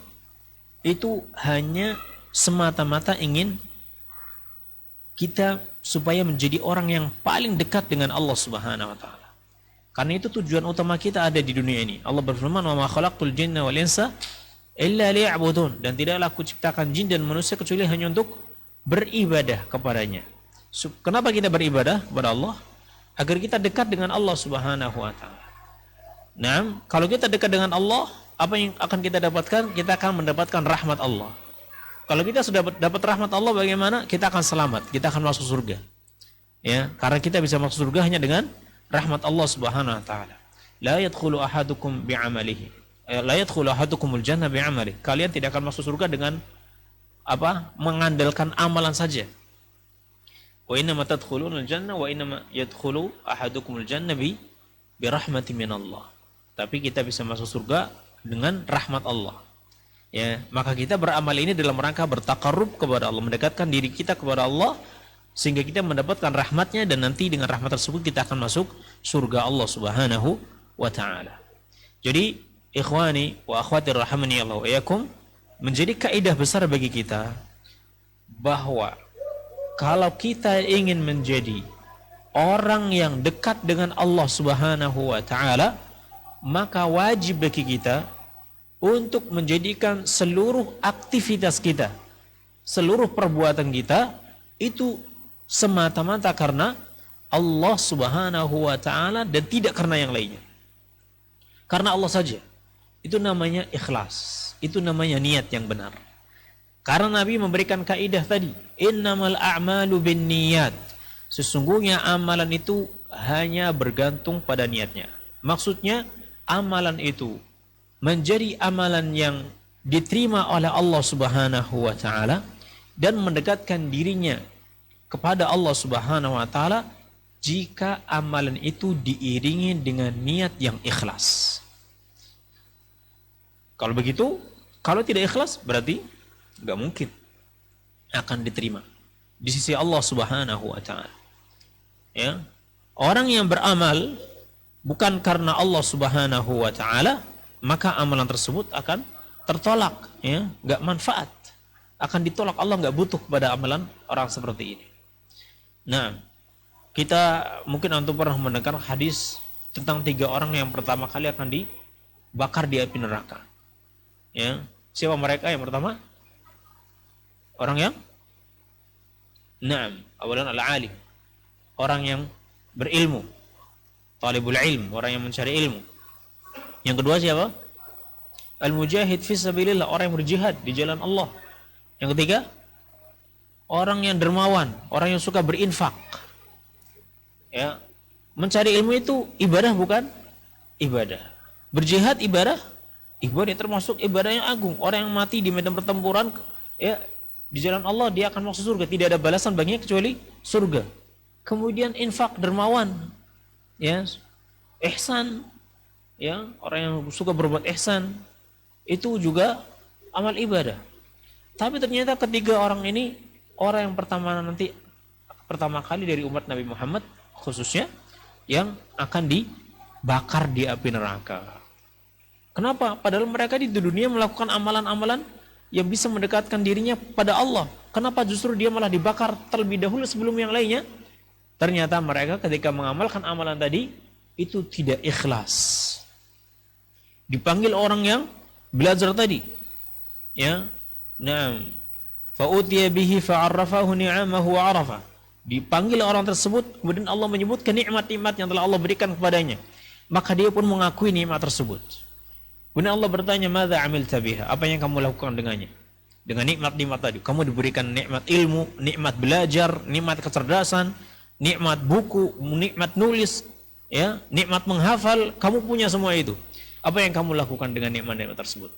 itu hanya semata-mata ingin kita supaya menjadi orang yang paling dekat dengan Allah Subhanahu wa taala. Karena itu tujuan utama kita ada di dunia ini. Allah berfirman, "Wa ma khalaqtul jinna wal insa illa liya'budun." Dan tidaklah aku ciptakan jin dan manusia kecuali hanya untuk beribadah kepadanya. Kenapa kita beribadah kepada Allah? Agar kita dekat dengan Allah Subhanahu wa taala. Nah, kalau kita dekat dengan Allah, apa yang akan kita dapatkan? Kita akan mendapatkan rahmat Allah. Kalau kita sudah dapat rahmat Allah, bagaimana? Kita akan selamat, kita akan masuk surga. Ya, karena kita bisa masuk surga hanya dengan rahmat Allah Subhanahu wa taala. La yadkhulu ahadukum bi'amalihi. La yadkhulu ahadukumul jannah bi'amalihi. Kalian tidak akan masuk surga dengan apa? Mengandalkan amalan saja. Wa inna ma tadkhulunal jannah wa inna ma yadkhulu ahadukumul jannah bi rahmati minallah. Tapi kita bisa masuk surga dengan rahmat Allah. Ya, maka kita beramal ini dalam rangka bertakarrub kepada Allah, mendekatkan diri kita kepada Allah sehingga kita mendapatkan rahmatnya, dan nanti dengan rahmat tersebut kita akan masuk surga Allah Subhanahu wa taala. Jadi ikhwani wa akhwati rahimani Allah wa iyyakum, menjadi kaidah besar bagi kita bahwa kalau kita ingin menjadi orang yang dekat dengan Allah Subhanahu wa taala, maka wajib bagi kita untuk menjadikan seluruh aktivitas kita, seluruh perbuatan kita itu semata-mata karena Allah Subhanahu wa taala dan tidak karena yang lainnya. Karena Allah saja. Itu namanya ikhlas. Itu namanya niat yang benar. Karena Nabi memberikan kaidah tadi, innamal a'malu binniyat. Sesungguhnya amalan itu hanya bergantung pada niatnya. Maksudnya amalan itu menjadi amalan yang diterima oleh Allah Subhanahu wa taala dan mendekatkan dirinya kepada Allah Subhanahu wa taala jika amalan itu diiringi dengan niat yang ikhlas. Kalau begitu, kalau tidak ikhlas berarti enggak mungkin. akan diterima di sisi Allah Subhanahu wa taala. Ya. Orang yang beramal bukan karena Allah Subhanahu wa taala, maka amalan tersebut akan tertolak, ya, enggak manfaat. Akan ditolak, Allah enggak butuh kepada amalan orang seperti ini. Nah, kita mungkin antum pernah mendengar hadis tentang 3 orang yang pertama kali akan dibakar di api neraka. Ya, siapa mereka yang pertama? Orang yang awalan al-alim. Orang yang berilmu. Talibul ilm, orang yang mencari ilmu. Yang kedua siapa? Al-mujahid fi sabilillah, orang yang berjihad di jalan Allah. Yang ketiga, orang yang dermawan, orang yang suka berinfak. Ya, mencari ilmu itu ibadah bukan? Ibadah. Berjihad ibadah? Ibadah, termasuk ibadah yang agung. Orang yang mati di medan pertempuran, ya, di jalan Allah, dia akan masuk surga. Tidak ada balasan baginya kecuali surga. Kemudian infak, dermawan, ya, ihsan, ya, orang yang suka berbuat ihsan, itu juga amal ibadah. Tapi ternyata ketiga orang ini, orang yang pertama kali dari umat Nabi Muhammad khususnya, yang akan dibakar di api neraka. Kenapa? Padahal mereka di dunia melakukan amalan-amalan yang bisa mendekatkan dirinya pada Allah. Kenapa justru dia malah dibakar terlebih dahulu sebelum yang lainnya? Ternyata mereka ketika mengamalkan amalan tadi itu tidak ikhlas. Dipanggil orang yang belajar tadi, ya, fa'utiya bihi fa'arrafahu ni'amahu wa'arafa. Dipanggil orang tersebut, kemudian Allah menyebutkan nikmat-nikmat yang telah Allah berikan kepadanya. Maka dia pun mengakui nikmat tersebut. Kemudian Allah bertanya, "Madza 'amilta biha?" Apa yang kamu lakukan dengannya? Dengan nikmat-nikmat tadi. Kamu diberikan nikmat ilmu, nikmat belajar, nikmat kecerdasan, nikmat buku, nikmat nulis, ya, nikmat menghafal, kamu punya semua itu. Apa yang kamu lakukan dengan nikmat-nikmat tersebut?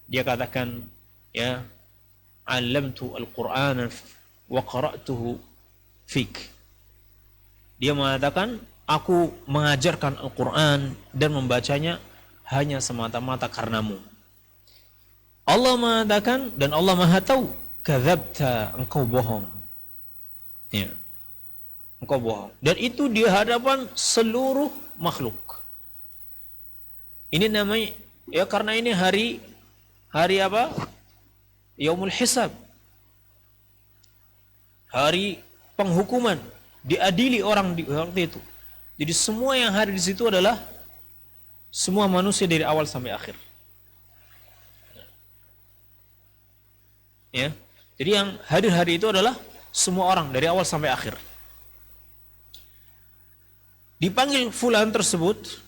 Dia katakan, ya, "'allamtu al-Qur'ana wa qara'tuhu fik." Dia mengatakan, aku mengajarkan Al-Quran dan membacanya hanya semata-mata karenamu. Allah mengatakan, dan Allah Maha tahu, kadzabta, engkau bohong. Ya. Engkau bohong. Dan itu di hadapan seluruh makhluk. Ini namanya, ya, karena ini hari apa? Yaumul Hisab. Hari penghukuman, diadili orang di waktu itu. Jadi semua yang hadir di situ adalah semua manusia dari awal sampai akhir. Ya. Jadi yang hadir hari itu adalah semua orang dari awal sampai akhir. Dipanggil fulan tersebut,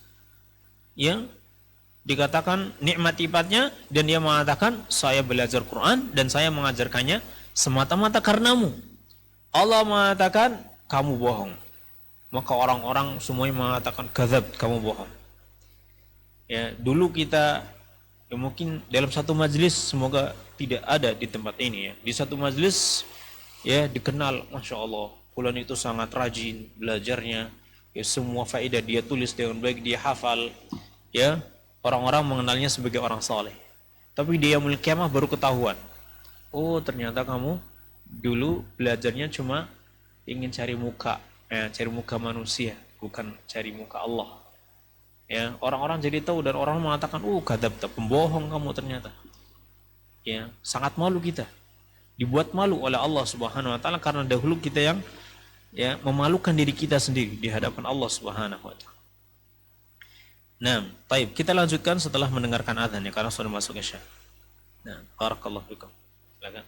ya, dikatakan nikmat-nikmatnya, dan dia mengatakan, saya belajar Quran dan saya mengajarkannya semata-mata karenamu. Allah mengatakan, kamu bohong. Maka orang-orang semuanya mengatakan, kadzab, kamu bohong. Ya, dulu kita, ya, mungkin dalam satu majelis, semoga tidak ada di tempat ini, ya, di satu majelis, ya, dikenal, masya Allah, fulan itu sangat rajin belajarnya, ya, semua faedah dia tulis dengan baik, dia hafal, ya, orang-orang mengenalnya sebagai orang saleh. Tapi di yaumul kiamah baru ketahuan, oh ternyata kamu dulu belajarnya cuma ingin cari muka, cari muka manusia, bukan cari muka Allah. Ya, orang-orang jadi tahu dan orang mengatakan, kadzab, pembohong kamu ternyata. Ya, sangat malu kita. Dibuat malu oleh Allah Subhanahu wa taala karena dahulu kita yang, ya, memalukan diri kita sendiri di hadapan Allah Subhanahu wa taala. Nah, baik, kita lanjutkan setelah mendengarkan azan, ya, karena sudah masuk Isya. Nah, barakallahu fikum. Silakan.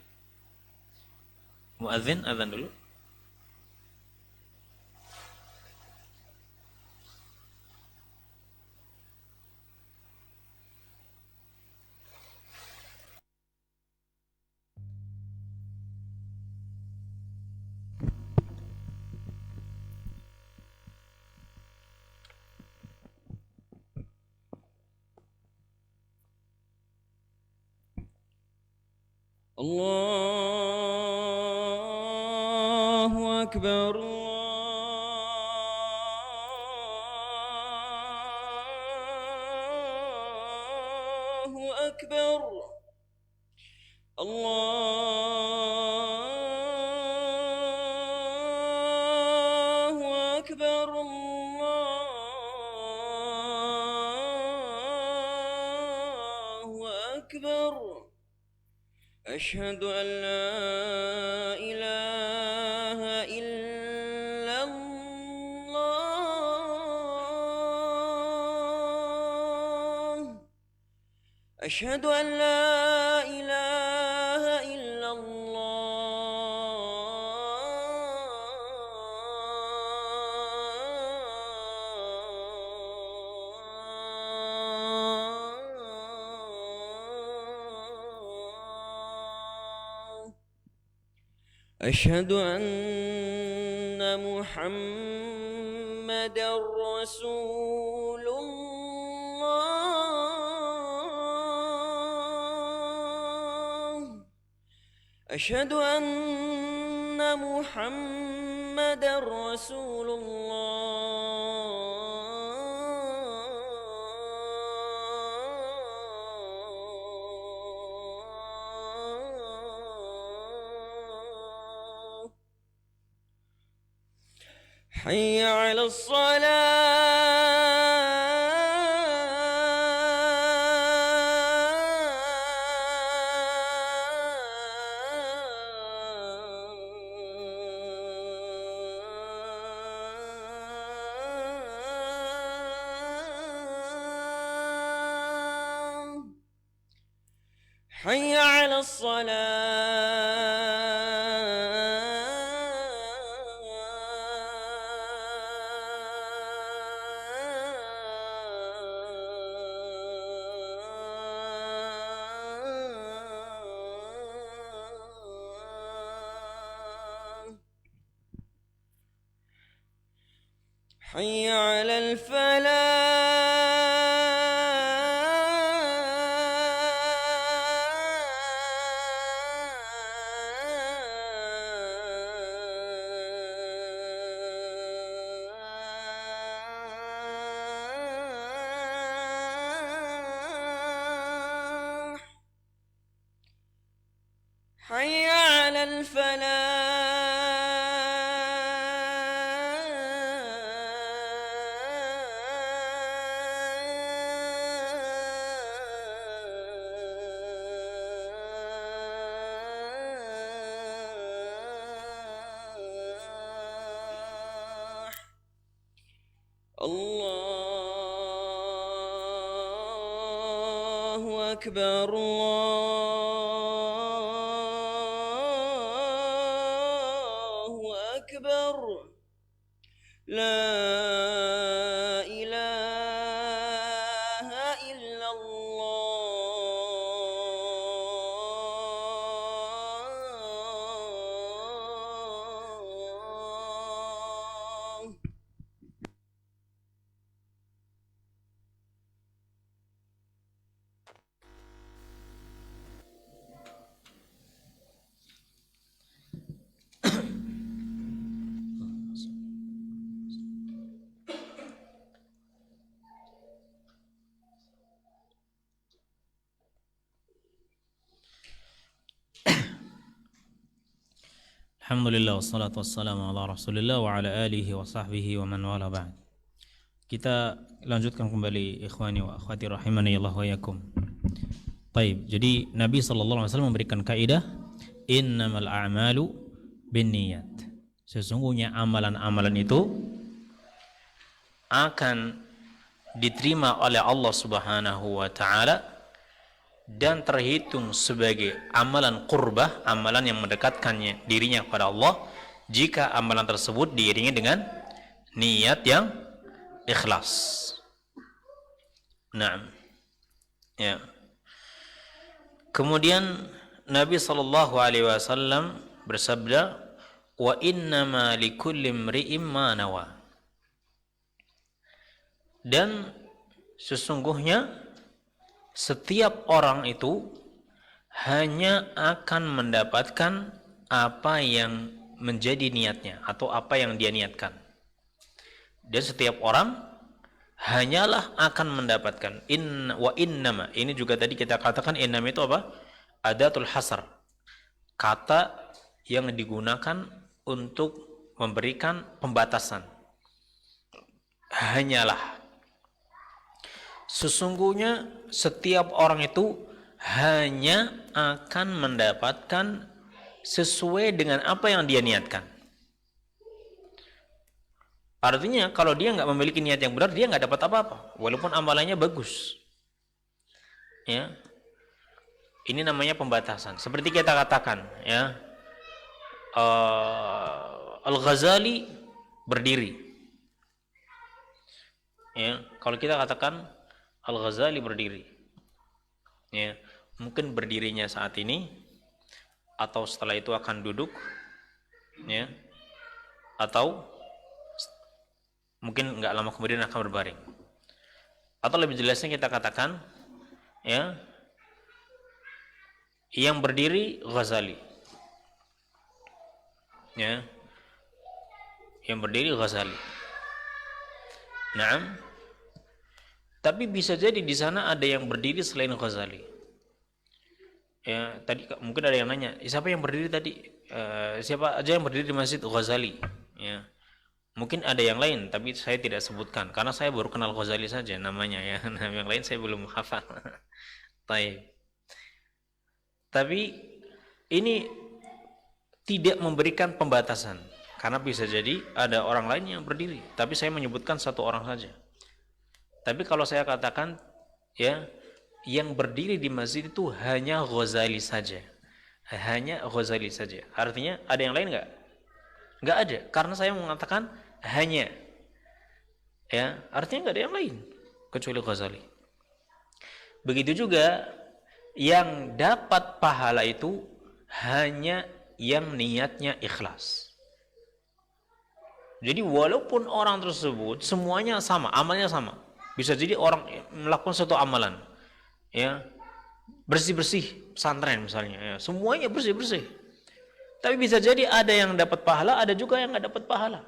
Muadzin azan dulu. الله أكبر الله أكبر الله أكبر الله أكبر أشهد أن لا إله إلا الله أشهد أن لا إله إلا الله أشهد أن محمدا رسول الله أشهد أن محمدا رسول الله حي على الصلاة حي على الصلاة حي على الفلاح حي على الفلاح الله أكبر الله أكبر لا إله إلا الله Alhamdulillah wassalatu wassalamu ala Rasulillah wa ala alihi wa sahbihi wa man wala ba'd. Kita lanjutkan kembali ikhwani wa akhwati rahimani Allah wa yakum. Baik, jadi Nabi sallallahu alaihi wasallam memberikan kaidah innamal a'malu binniyat. Sesungguhnya amalan-amalan itu akan diterima oleh Allah Subhanahu wa taala dan terhitung sebagai amalan qurbah, amalan yang mendekatkannya dirinya kepada Allah jika amalan tersebut diiringi dengan niat yang ikhlas. Naam. Ya. Kemudian Nabi sallallahu alaihi wasallam bersabda, "Wa innama likulli imri'in ma nawa." Dan sesungguhnya setiap orang itu hanya akan mendapatkan apa yang menjadi niatnya atau apa yang dia niatkan. Dan setiap orang hanyalah akan mendapatkan wa innama. Ini juga tadi kita katakan innama itu apa? Adatul hasar. Kata yang digunakan untuk memberikan pembatasan. hanyalah. Sesungguhnya setiap orang itu hanya akan mendapatkan sesuai dengan apa yang dia niatkan. Artinya kalau dia nggak memiliki niat yang benar, dia nggak dapat apa-apa, walaupun amalannya bagus. Ya, ini namanya pembatasan. Seperti kita katakan, ya, Al-Ghazali berdiri. Ya, kalau kita katakan Al-Ghazali berdiri, ya, mungkin berdirinya saat ini, atau setelah itu akan duduk, ya, atau mungkin nggak lama kemudian akan berbaring. Atau lebih jelasnya kita katakan, ya, yang berdiri Ghazali, ya, yang berdiri Ghazali. Naam. Tapi bisa jadi di sana ada yang berdiri selain Ghazali. Ya, tadi mungkin ada yang nanya, siapa yang berdiri tadi? Siapa aja yang berdiri di Masjid Ghazali? Ya. Mungkin ada yang lain, tapi saya tidak sebutkan karena saya baru kenal Ghazali saja namanya, ya. Nama yang lain saya belum hafal. Tapi ini tidak memberikan pembatasan, karena bisa jadi ada orang lain yang berdiri, tapi saya menyebutkan satu orang saja. Tapi kalau saya katakan, ya, yang berdiri di masjid itu hanya Ghazali saja, hanya Ghazali saja. Artinya ada yang lain nggak? Nggak ada, karena saya mengatakan hanya, ya, artinya nggak ada yang lain kecuali Ghazali. Begitu juga yang dapat pahala itu hanya yang niatnya ikhlas. Jadi walaupun orang tersebut semuanya sama, amalnya sama. Bisa jadi orang melakukan suatu amalan, ya, bersih-bersih pesantren misalnya, ya, semuanya bersih-bersih. Tapi bisa jadi ada yang dapat pahala, ada juga yang nggak dapat pahala.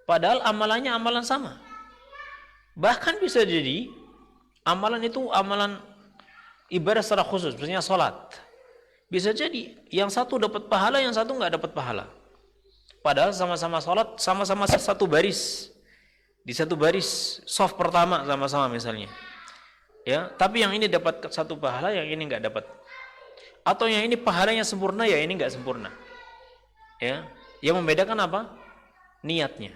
Padahal amalannya amalan sama. Bahkan bisa jadi amalan itu amalan ibadah secara khusus, misalnya sholat. Bisa jadi yang satu dapat pahala, yang satu nggak dapat pahala. Padahal sama-sama sholat, sama-sama satu baris, di satu baris shaf pertama sama-sama misalnya. Ya, tapi yang ini dapat satu pahala, yang ini nggak dapat. Atau yang ini pahalanya sempurna, ya ini nggak sempurna. Ya, yang membedakan apa? Niatnya.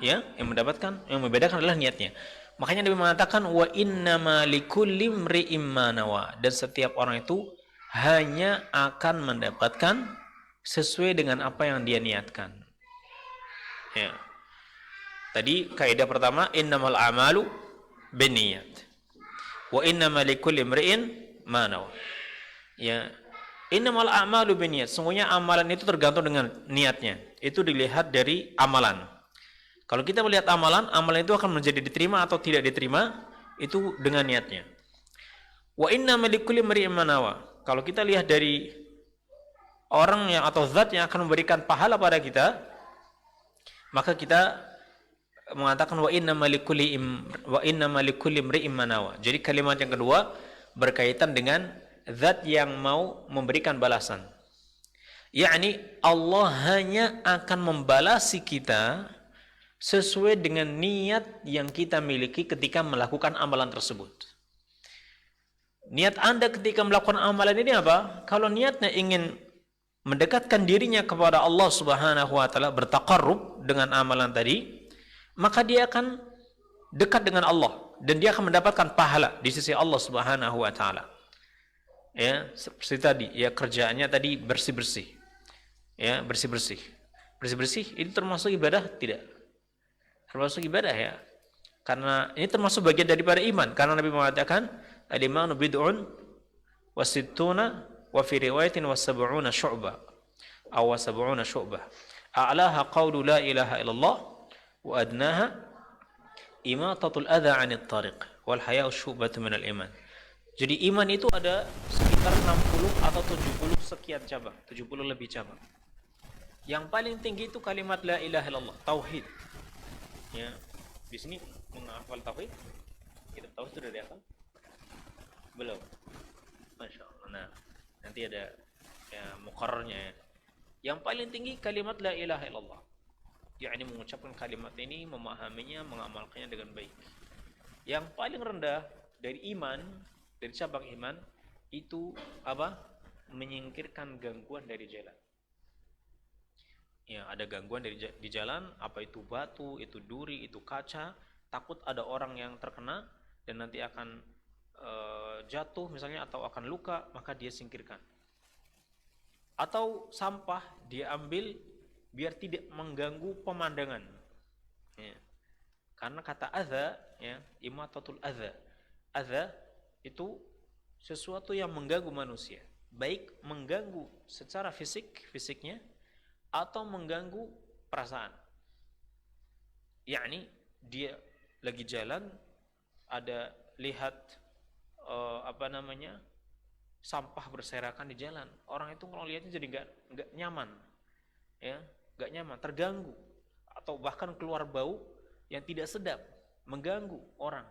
Yang membedakan adalah niatnya. Makanya Nabi mengatakan wa innama likulli imri'in ma nawa, dan setiap orang itu hanya akan mendapatkan sesuai dengan apa yang dia niatkan. Ya. Tadi kaidah pertama innamal a'malu binniyat. Wa innama likulli imri'in ma nawa. Ya. Innamal a'malu binniyat. Sungguhnya amalan itu tergantung dengan niatnya. Itu dilihat dari amalan. Kalau kita melihat amalan itu akan menjadi diterima atau tidak diterima itu dengan niatnya. Wa innama likulli imri'in ma nawa. Kalau kita lihat dari orang yang atau zat yang akan memberikan pahala pada kita, maka kita mengatakan wa innama likulli imri'in ma nawa. Jadi kalimat yang kedua berkaitan dengan zat yang mau memberikan balasan. Yakni Allah hanya akan membalasi kita sesuai dengan niat yang kita miliki ketika melakukan amalan tersebut. Niat Anda ketika melakukan amalan ini apa? Kalau niatnya ingin mendekatkan dirinya kepada Allah Subhanahu wa taala, bertaqarrub dengan amalan tadi, maka dia akan dekat dengan Allah dan dia akan mendapatkan pahala di sisi Allah Subhanahu wa taala. Ya, seperti tadi, ya, kerjaannya tadi bersih-bersih. Ya, bersih-bersih. Bersih-bersih itu termasuk ibadah? Tidak. Termasuk ibadah, ya. Karena ini termasuk bagian daripada iman. Karena Nabi mengatakan, al-imanu bid'un wa sittuna wa fi riwayatin wa sab'una syu'bah. Aw wa sab'una syu'bah. A'laha qawlu la ilaha illallah wa adnaha imatatul adha 'anit tariq wal haya'u syu'batu minal iman. Jadi iman itu ada sekitar 60 atau 70 sekian cabang, 70 lebih cabang. Yang paling tinggi itu kalimat la ilaha illallah, tauhid. Ya, di sini menghafal tauhid. Kitab tauhid sudah dihafal? Belum. Masya Allah. Nah, nanti ada, ya, muqarrarnya, ya. Yang paling tinggi kalimat la ilaha illallah. yakni mengucapkan kalimat ini, memahaminya, mengamalkannya dengan baik. Yang paling rendah dari iman, dari cabang iman itu apa? Menyingkirkan gangguan dari jalan. Ya, ada gangguan di jalan, apa itu batu, itu duri, itu kaca, takut ada orang yang terkena dan nanti akan jatuh misalnya atau akan luka, maka dia singkirkan. Atau sampah dia ambil biar tidak mengganggu pemandangan. Ya. Karena kata adza, ya, imatatul adza. Adza itu sesuatu yang mengganggu manusia, baik mengganggu secara fisiknya atau mengganggu perasaan. Yakni dia lagi jalan, ada lihat sampah berserakan di jalan, orang itu kalau lihatnya jadi nggak nyaman, ya, nggak nyaman, terganggu, atau bahkan keluar bau yang tidak sedap, mengganggu orang,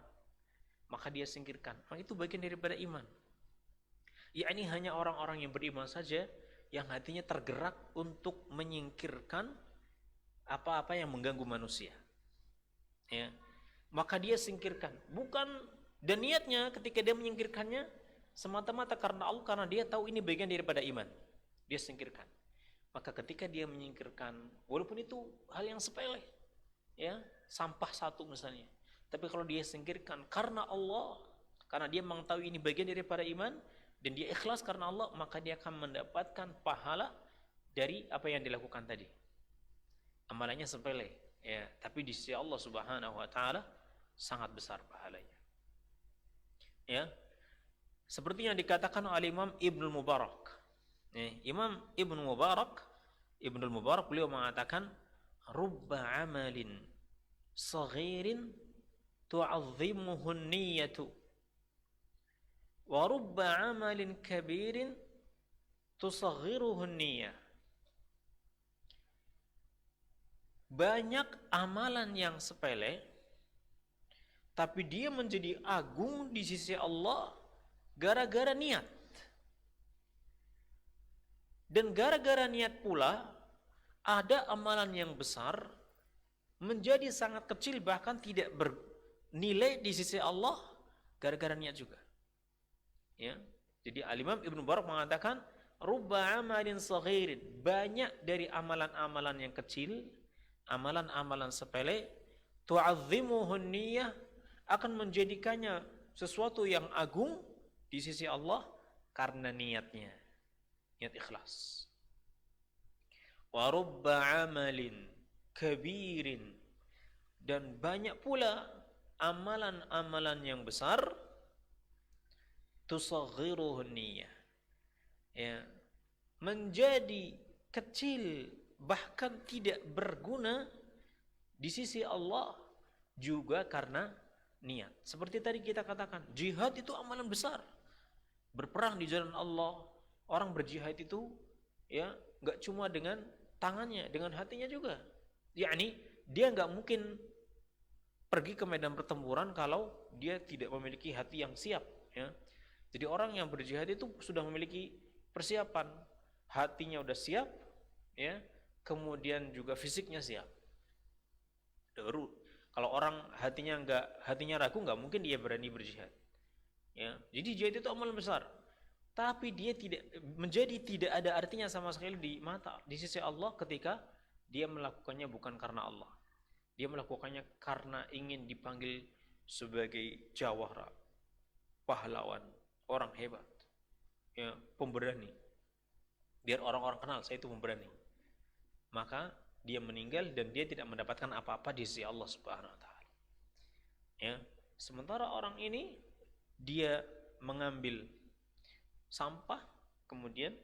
maka dia singkirkan. Maka itu bagian daripada iman. Yakni hanya orang-orang yang beriman saja yang hatinya tergerak untuk menyingkirkan apa-apa yang mengganggu manusia, ya, maka dia singkirkan. Bukan, dan niatnya ketika dia menyingkirkannya semata-mata karena Allah, karena dia tahu ini bagian daripada iman, dia singkirkan. Maka ketika dia menyingkirkan, walaupun itu hal yang sepele, ya, sampah satu misalnya, tapi kalau dia singkirkan karena Allah, karena dia mengetahui ini bagian daripada iman dan dia ikhlas karena Allah, maka dia akan mendapatkan pahala dari apa yang dilakukan tadi. Amalannya sepele, ya, tapi di sisi Allah Subhanahu wa taala sangat besar pahalanya. Ya. Seperti yang dikatakan oleh Imam Ibnul Mubarak. Imam Ibnul Mubarak beliau mengatakan, rubba amalin saghirin tu'azzimuhu an-niyyatu wa rubba amalin kabirin tusaghiruhu an-niyyah. Banyak amalan yang sepele tapi dia menjadi agung di sisi Allah gara-gara niat. Dan gara-gara niat pula ada amalan yang besar menjadi sangat kecil, bahkan tidak bernilai di sisi Allah gara-gara niat juga. Ya. Jadi Al-Imam Ibnu Barak mengatakan rubba amalin saghirin, banyak dari amalan-amalan yang kecil, amalan-amalan sepele, tu'azzimuhu niyyah, akan menjadikannya sesuatu yang agung di sisi Allah karena niatnya, niat ikhlas. Wa rubba amalin kabirin, dan banyak pula amalan-amalan yang besar, tusaghiruhu niyyah, ya, menjadi kecil bahkan tidak berguna di sisi Allah juga karena niat. Seperti tadi kita katakan, jihad itu amalan besar. Berperang di jalan Allah, orang berjihad itu, ya, enggak cuma dengan tangannya, dengan hatinya juga. Yakni dia enggak mungkin pergi ke medan pertempuran kalau dia tidak memiliki hati yang siap, ya. Jadi orang yang berjihad itu sudah memiliki persiapan, hatinya udah siap, ya, kemudian juga fisiknya siap. Kalau orang hatinya ragu, nggak mungkin dia berani berjihad. Ya, jadi jihad itu amalan besar, tapi dia tidak ada artinya sama sekali di sisi Allah ketika dia melakukannya bukan karena Allah. Dia melakukannya karena ingin dipanggil sebagai jawara, pahlawan, orang hebat, ya, pemberani. Biar orang-orang kenal saya itu pemberani. Maka dia meninggal dan dia tidak mendapatkan apa-apa di sisi Allah Subhanahu wa taala. Ya, sementara orang ini dia mengambil sampah kemudian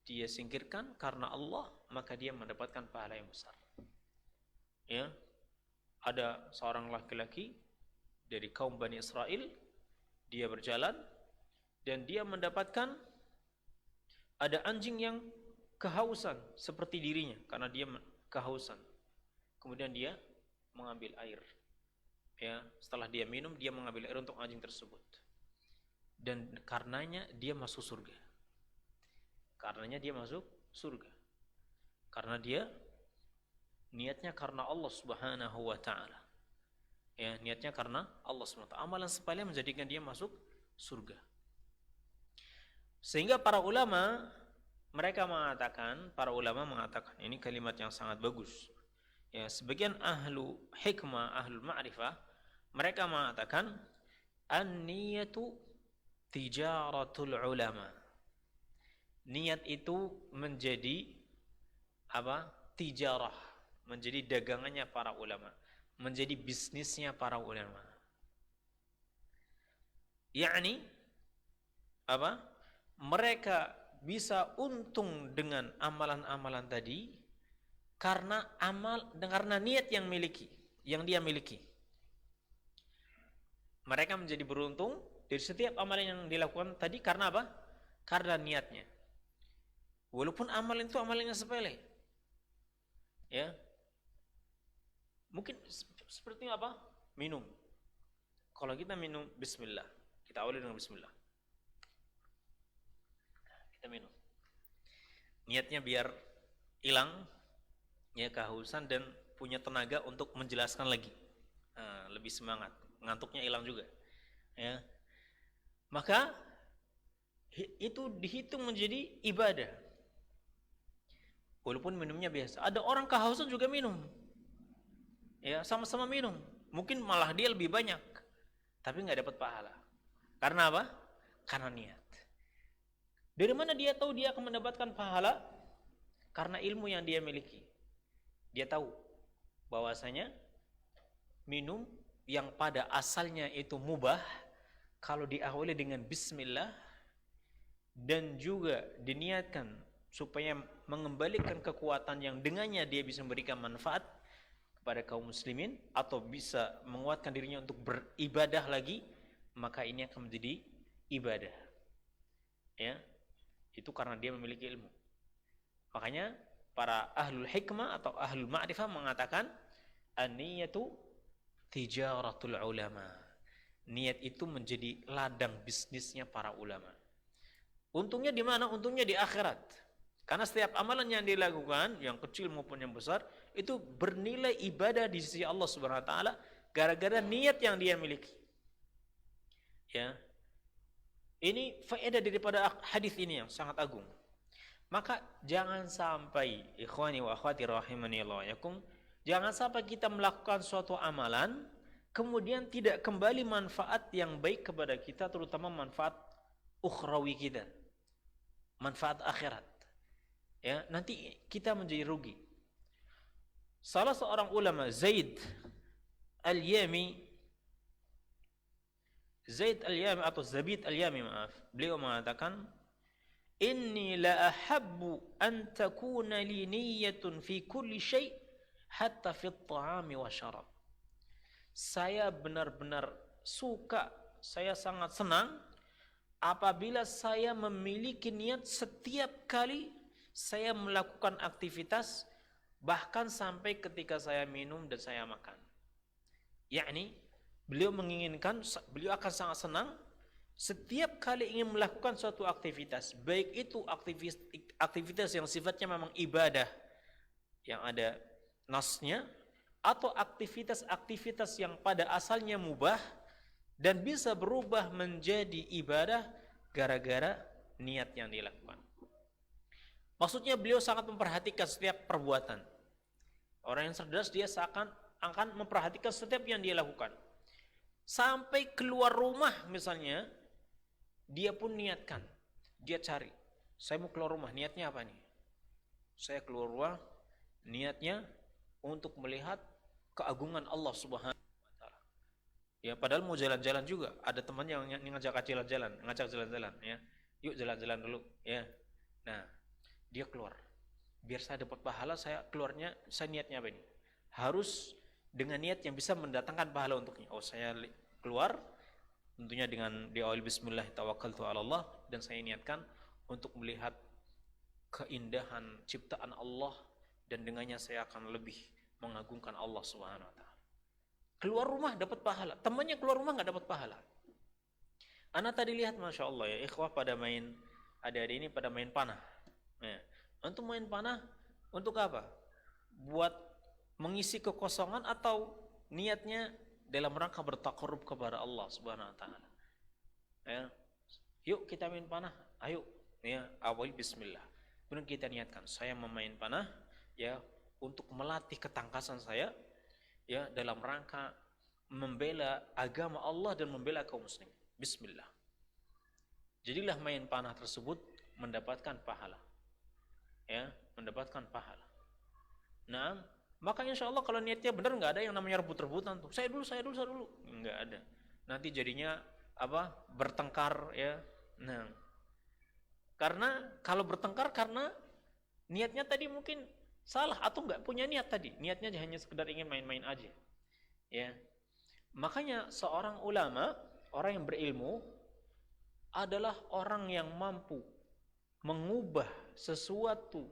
dia singkirkan karena Allah, maka dia mendapatkan pahala yang besar. Ya. Ada seorang laki-laki dari kaum Bani Israel, dia berjalan dan dia mendapatkan ada anjing yang kehausan seperti dirinya karena dia kehausan. Kemudian dia mengambil air. Ya, setelah dia minum, dia mengambil air untuk anjing tersebut. Dan karenanya dia masuk surga. Karenanya dia masuk surga. Karena dia niatnya karena Allah Subhanahu wa taala. Ya, niatnya karena Allah Subhanahu wa taala. Amalan sepele menjadikan dia masuk surga. Sehingga para ulama mengatakan ini kalimat yang sangat bagus. Ya, sebagian ahlu hikmah, ahlul ma'rifah, mereka mengatakan an-niyatu tijaratul ulama. Niat itu menjadi apa? Tijarah, menjadi dagangannya para ulama, menjadi bisnisnya para ulama. Yakni apa? Mereka bisa untung dengan amalan-amalan tadi karena niat yang dia miliki. Mereka menjadi beruntung dari setiap amalan yang dilakukan tadi karena apa? Karena niatnya. Walaupun amalan itu amalannya sepele. Ya. Mungkin seperti apa? Minum. Kalau kita minum bismillah, kita awali dengan bismillah. Kita minum. Niatnya biar hilang ya kehausan dan punya tenaga untuk menjelaskan lagi. Lebih semangat, ngantuknya hilang juga. Ya. Maka itu dihitung menjadi ibadah. Walaupun minumnya biasa. Ada orang kehausan juga minum. Ya, sama-sama minum. Mungkin malah dia lebih banyak, tapi nggak dapat pahala. Karena apa? Karena niat. Dari mana dia tahu dia akan mendapatkan pahala? Karena ilmu yang dia miliki. Dia tahu bahwasanya minum yang pada asalnya itu mubah, kalau diawali dengan bismillah dan juga diniatkan supaya mengembalikan kekuatan yang dengannya dia bisa memberikan manfaat kepada kaum muslimin atau bisa menguatkan dirinya untuk beribadah lagi, maka ini akan menjadi ibadah. Ya. Itu karena dia memiliki ilmu. Makanya para ahlul hikmah atau ahlul ma'rifah mengatakan an-niyatu tijaratul ulama. Niat itu menjadi ladang bisnisnya para ulama. Untungnya di mana? Untungnya di akhirat. Karena setiap amalan yang dilakukan, yang kecil maupun yang besar, itu bernilai ibadah di sisi Allah Subhanahu wa taala gara-gara niat yang dia miliki. Ya. Ini faedah daripada hadis ini yang sangat agung. Maka jangan sampai ikhwani wa akhwati rahimani Allah yakum, jangan sampai kita melakukan suatu amalan kemudian tidak kembali manfaat yang baik kepada kita, terutama manfaat ukhrawi kita, manfaat akhirat. Ya, nanti kita menjadi rugi. Salah seorang ulama, Zaid al-Yami atau Zabid al-Yami, maaf, beliau mengatakan, inni la ahabbu an takuna li niyyatun fi kulli syai' hatta fi at-ta'ami wa syarab. Saya benar-benar suka, saya sangat senang apabila saya memiliki niat setiap kali saya melakukan aktivitas, bahkan sampai ketika saya minum dan saya makan. Yakni beliau menginginkan, beliau akan sangat senang setiap kali ingin melakukan suatu aktivitas, baik itu aktivitas yang sifatnya memang ibadah yang ada nasnya, atau aktivitas-aktivitas yang pada asalnya mubah dan bisa berubah menjadi ibadah gara-gara niat yang dilakukan. Maksudnya beliau sangat memperhatikan setiap perbuatan. Orang yang cerdas dia akan memperhatikan setiap yang dia lakukan. Sampai keluar rumah misalnya, dia pun niatkan. Dia cari, saya mau keluar rumah, niatnya apa nih? Saya keluar rumah, niatnya untuk melihat keagungan Allah Subhanahu wa taala. Ya, padahal mau jalan-jalan juga. Ada teman yang ngajak jalan-jalan, ya. Yuk jalan-jalan dulu, ya. Nah, dia keluar. Biar saya dapat pahala, saya niatnya apa ini? Harus dengan niat yang bisa mendatangkan pahala untuknya. Oh, saya keluar tentunya dengan diawali bismillah tawakkaltu 'ala Allah, dan saya niatkan untuk melihat keindahan ciptaan Allah dan dengannya saya akan lebih mengagungkan Allah Subhanahu wa taala. Keluar rumah dapat pahala, temannya keluar rumah enggak dapat pahala. Ana tadi lihat Masya Allah ya, ikhwah pada main, adik-adik ini pada main panah. Ya. Untuk main panah untuk apa? Buat mengisi kekosongan atau niatnya dalam rangka bertaqarrub kepada Allah Subhanahu wa taala. Ya. Yuk kita main panah, ayo ya, awal bismillah. Kemudian kita niatkan saya memain panah ya untuk melatih ketangkasan saya ya dalam rangka membela agama Allah dan membela kaum muslim. Bismillah. Jadilah main panah tersebut mendapatkan pahala. Ya, mendapatkan pahala. Nah, maka insya Allah kalau niatnya benar nggak ada yang namanya rebut-rebutan tuh. Saya dulu, nggak ada. Nanti jadinya apa? Bertengkar ya. Nah, karena kalau bertengkar karena niatnya tadi mungkin salah atau nggak punya niat tadi. Niatnya hanya sekedar ingin main-main aja. Ya. Makanya seorang ulama, orang yang berilmu adalah orang yang mampu mengubah sesuatu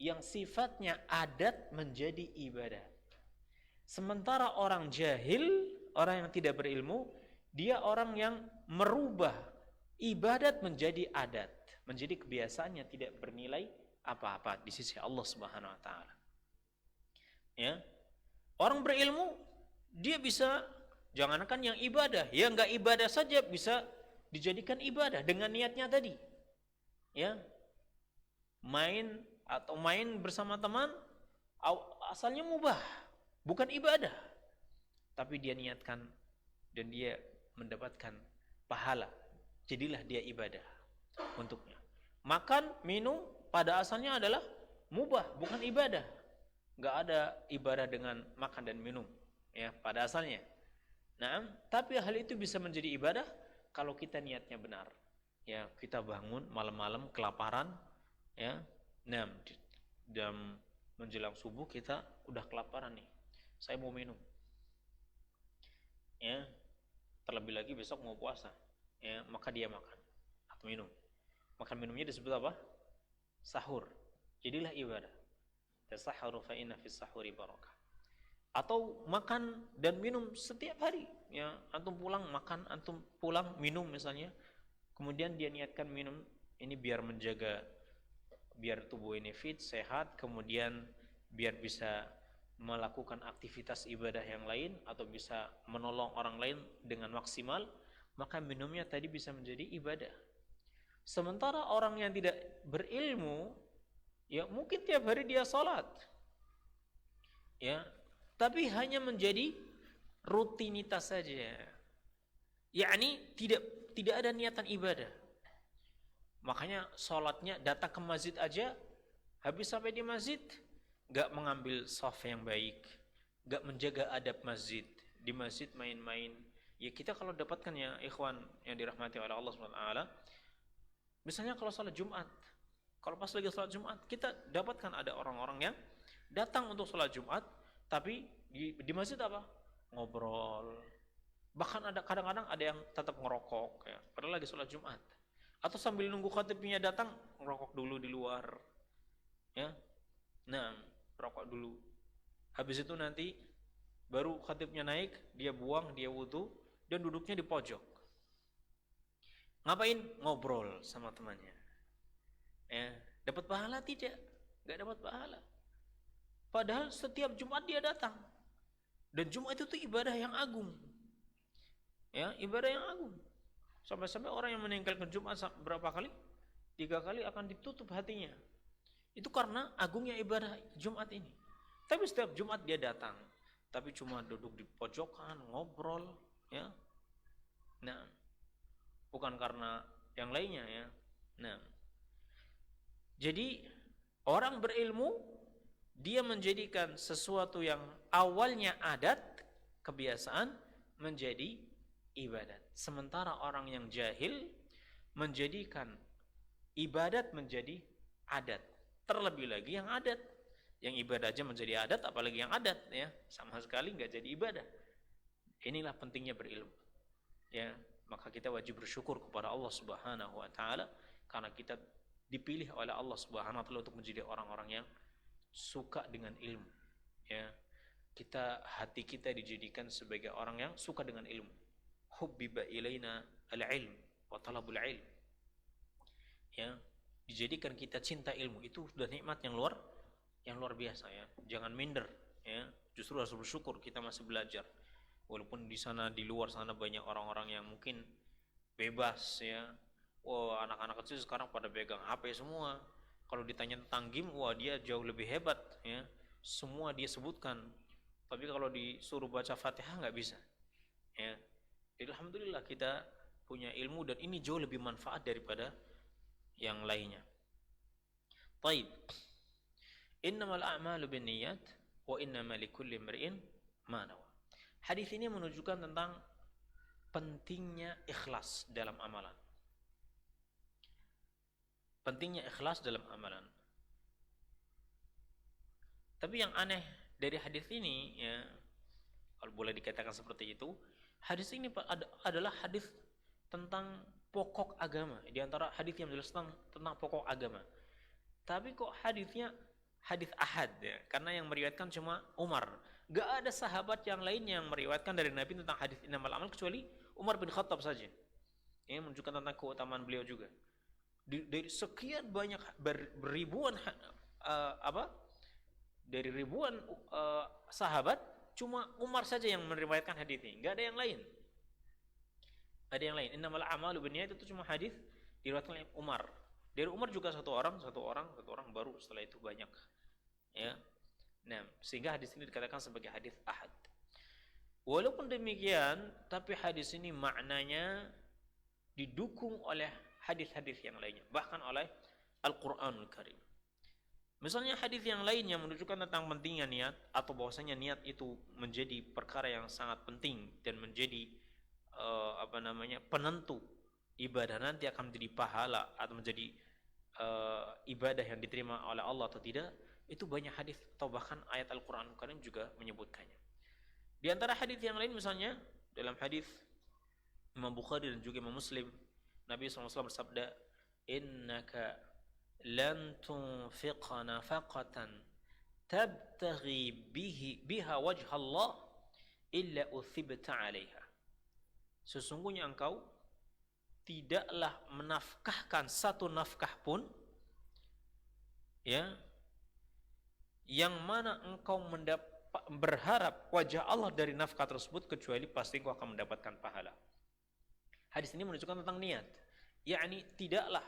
yang sifatnya adat menjadi ibadah. Sementara orang jahil, orang yang tidak berilmu, dia orang yang merubah ibadat menjadi adat, menjadi kebiasaan yang tidak bernilai apa-apa di sisi Allah Subhanahu wa taala. Ya. Orang berilmu dia bisa jangankan yang ibadah, ya enggak ibadah saja bisa dijadikan ibadah dengan niatnya tadi. Ya. Main bersama teman asalnya mubah, bukan ibadah. Tapi dia niatkan dan dia mendapatkan pahala. Jadilah dia ibadah untuknya. Makan, minum pada asalnya adalah mubah, bukan ibadah. Enggak ada ibadah dengan makan dan minum ya pada asalnya. Nah, tapi hal itu bisa menjadi ibadah kalau kita niatnya benar. Ya, kita bangun malam-malam kelaparan ya. Nah, dan menjelang subuh kita udah kelaparan nih. Saya mau minum. Ya. Terlebih lagi besok mau puasa. Ya, maka dia makan atau minum. Makan minumnya disebut apa? Sahur. Jadilah ibadah. Tasahharu fa inna fis sahuri barakah. Atau makan dan minum setiap hari. Ya, antum pulang makan, antum pulang minum misalnya. Kemudian dia niatkan minum ini biar tubuh ini fit, sehat, kemudian biar bisa melakukan aktivitas ibadah yang lain atau bisa menolong orang lain dengan maksimal, maka minumnya tadi bisa menjadi ibadah. Sementara orang yang tidak berilmu, ya mungkin tiap hari dia sholat, ya, tapi hanya menjadi rutinitas saja. Yakni tidak ada niatan ibadah. Makanya sholatnya datang ke masjid aja, habis sampai di masjid gak mengambil shaf yang baik, gak menjaga adab masjid. Di masjid main-main. Ya kita kalau dapatkan ya ikhwan yang dirahmati oleh Allah SWT, misalnya kalau sholat Jumat, kalau pas lagi sholat Jumat, kita dapatkan ada orang-orang yang datang untuk sholat Jumat, tapi di masjid apa? Ngobrol. Bahkan ada kadang-kadang ada yang tetap ngerokok, ya, padahal lagi sholat Jumat. Atau sambil nunggu khatibnya datang, ngerokok dulu di luar. Ya. Nah, rokok dulu. Habis itu nanti baru khatibnya naik, dia buang, dia wudu dan duduknya di pojok. Ngapain? Ngobrol sama temannya. Ya, dapat pahala tidak? Enggak dapat pahala. Padahal setiap Jumat dia datang. Dan Jumat itu ibadah yang agung. Ya, ibadah yang agung. Sampai-sampai orang yang meninggalkan Jumat berapa kali? 3 kali akan ditutup hatinya. Itu karena agungnya ibadah Jumat ini. Tapi setiap Jumat dia datang, tapi cuma duduk di pojokan, ngobrol, ya. Nah, bukan karena yang lainnya ya. Nah, jadi orang berilmu dia menjadikan sesuatu yang awalnya adat, kebiasaan menjadi ibadat. Sementara orang yang jahil menjadikan ibadat menjadi adat. Terlebih lagi yang adat, yang ibadah aja menjadi adat, apalagi yang adat ya, sama sekali nggak jadi ibadah. Inilah pentingnya berilmu. Ya, maka kita wajib bersyukur kepada Allah Subhanahu wa taala karena kita dipilih oleh Allah Subhanahu wa taala untuk menjadi orang-orang yang suka dengan ilmu. Ya. Hati kita dijadikan sebagai orang yang suka dengan ilmu. Hubbiba ilaina al-ilm wa talabul ilm. Ya, dijadikan kita cinta ilmu itu sudah nikmat yang luar biasa ya. Jangan minder ya. Justru harus bersyukur kita masih belajar. Walaupun di sana, di luar sana banyak orang-orang yang mungkin bebas ya. Wah, anak-anak kecil sekarang pada pegang HP semua. Kalau ditanya tentang game, wah dia jauh lebih hebat ya. Semua dia sebutkan. Tapi kalau disuruh baca Fatihah nggak bisa. Ya. Jadi alhamdulillah kita punya ilmu dan ini jauh lebih manfaat daripada yang lainnya. Taib. Innamal a'malu binniyat wa innamal likulli imri'in ma nawa. Hadis ini menunjukkan tentang pentingnya ikhlas dalam amalan. Pentingnya ikhlas dalam amalan. Tapi yang aneh dari hadis ini ya, kalau boleh dikatakan seperti itu, hadis ini adalah hadis tentang pokok agama. Di antara hadis yang menjelaskan tentang pokok agama. Tapi kok hadisnya hadis ahad ya, karena yang meriwayatkan cuma Umar. Gak ada sahabat yang lain yang meriwayatkan dari Nabi tentang hadis innamal amal kecuali Umar bin Khattab saja. Ini menunjukkan tentang keutamaan beliau juga. Dari sekian banyak beribuan dari ribuan sahabat, cuma Umar saja yang meriwayatkan hadis ini. Gak ada yang lain. Ada yang lain. Innamal a'malu binniyat itu cuma hadis diriwayatkan oleh Umar. Dari Umar juga satu orang baru, setelah itu banyak. Ya. Nah, sehingga hadis ini dikatakan sebagai hadis ahad. Walaupun demikian, tapi hadis ini maknanya didukung oleh hadis-hadis yang lainnya, bahkan oleh Al-Qur'anul Karim. Misalnya hadis yang lainnya menunjukkan tentang pentingnya niat atau bahwasanya niat itu menjadi perkara yang sangat penting dan menjadi penentu ibadah nanti akan menjadi pahala atau menjadi ibadah yang diterima oleh Allah atau tidak. Itu banyak hadis atau bahkan ayat Al-Qur'an Al-Karim juga menyebutkannya. Di antara hadis yang lain misalnya dalam hadis Imam Bukhari dan juga Imam Muslim, Nabi SAW bersabda, innaka lan tunfiqa nafaqatan tabtaghi biha wajha Allah illa uthibta 'alaiha. Sesungguhnya engkau tidaklah menafkahkan satu nafkah pun ya yang mana engkau berharap wajah Allah dari nafkah tersebut kecuali pasti engkau akan mendapatkan pahala. Hadis ini menunjukkan tentang niat. Yakni tidaklah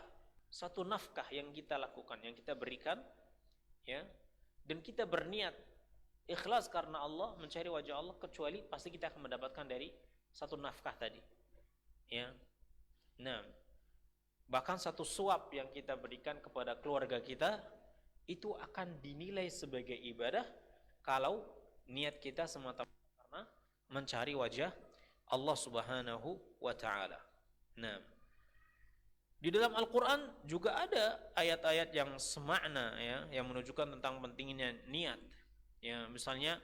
satu nafkah yang kita lakukan, yang kita berikan ya, dan kita berniat ikhlas karena Allah, mencari wajah Allah, kecuali pasti kita akan mendapatkan dari satu nafkah tadi. Ya. Nah, bahkan satu suap yang kita berikan kepada keluarga kita itu akan dinilai sebagai ibadah kalau niat kita semata-mata karena mencari wajah Allah Subhanahu wa taala. Nah, di dalam Al-Qur'an juga ada ayat-ayat yang semakna ya, yang menunjukkan tentang pentingnya niat. Ya, misalnya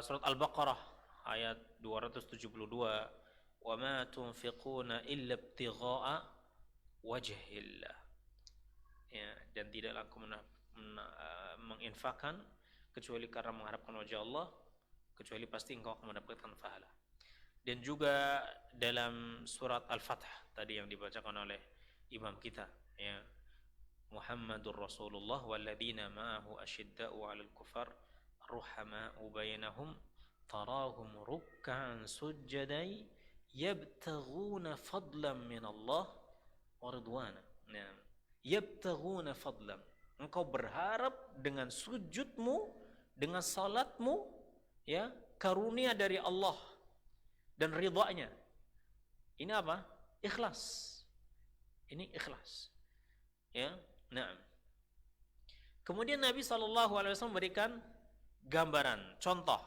surat Al-Baqarah ayat 272, "Wa ma tunfiquna illa ibtigha'a wajhillah." Ya, dan tidaklah engkau menginfakkan kecuali karena mengharapkan wajah Allah, kecuali pasti engkau akan mendapatkan pahala. Dan juga dalam surat Al-Fath tadi yang dibacakan oleh imam kita ya, Muhammadur Rasulullah walladzina ma'ahu asyidda'u 'alal kufar ruhama'u bainahum tarahum ruk'an sujjadan yabtaghuna fadlan min Allah wa ridwana. Nah, yabtaghuna fadlan, engkau berharap dengan sujudmu, dengan salatmu ya, karunia dari Allah dan ridhanya. Ini apa? Ikhlas. Ini ikhlas. Ya. Nah. Kemudian Nabi SAW memberikan gambaran, contoh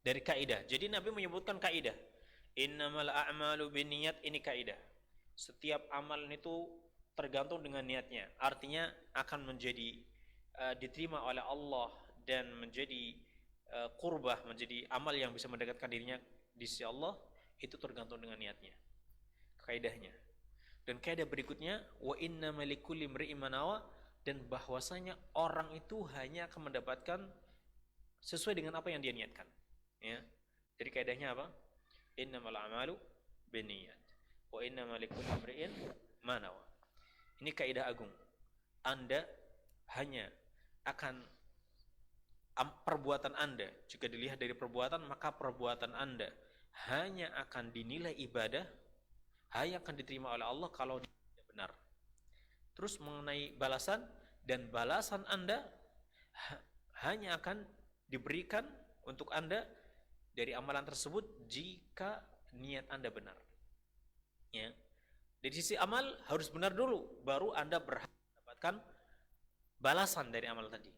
dari kaidah. Jadi Nabi menyebutkan kaidah. Innamal a'malu binniyat, ini kaidah. Setiap amalan itu tergantung dengan niatnya. Artinya akan menjadi diterima oleh Allah dan menjadi qurbah, menjadi amal yang bisa mendekatkan dirinya di sisi Allah, itu tergantung dengan niatnya. Kaidahnya. Dan kaidah berikutnya, wa innamal likulli imri'in ma nawa, dan bahwasanya orang itu hanya akan mendapatkan sesuai dengan apa yang dia niatkan. Ya. Jadi kaidahnya apa? Innamal a'malu binniyat wa innamal likulli imri'in ma nawa. Ini kaidah agung. Anda hanya akan perbuatan Anda, jika dilihat dari perbuatan, maka perbuatan Anda hanya akan dinilai ibadah, hanya akan diterima oleh Allah kalau dia benar. Terus mengenai balasan, dan balasan Anda hanya akan diberikan untuk Anda dari amalan tersebut jika niat Anda benar. Ya. Dari sisi amal harus benar dulu, baru Anda berhak mendapatkan balasan dari amal tadi.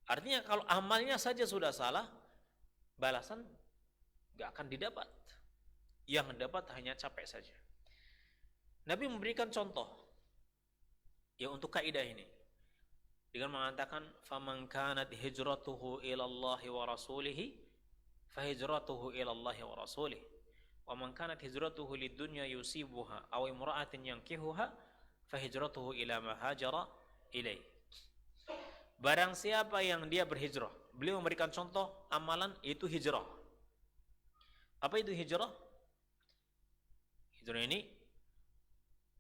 Artinya kalau amalnya saja sudah salah, balasan gak akan didapat. Yang dapat hanya capek saja. Nabi memberikan contoh ya untuk kaidah ini dengan mengatakan faman kanat hijratuhu ila Allah wa rasulih fahijratuhu ila Allah wa rasulih wa man kanat hijratuhu lidunya yusibuha aw imra'atin yankihuha fahijratuhu ila ma hajara ilaih. Barang siapa yang dia berhijrah, beliau memberikan contoh amalan itu hijrah. Apa itu hijrah? Hijrah ini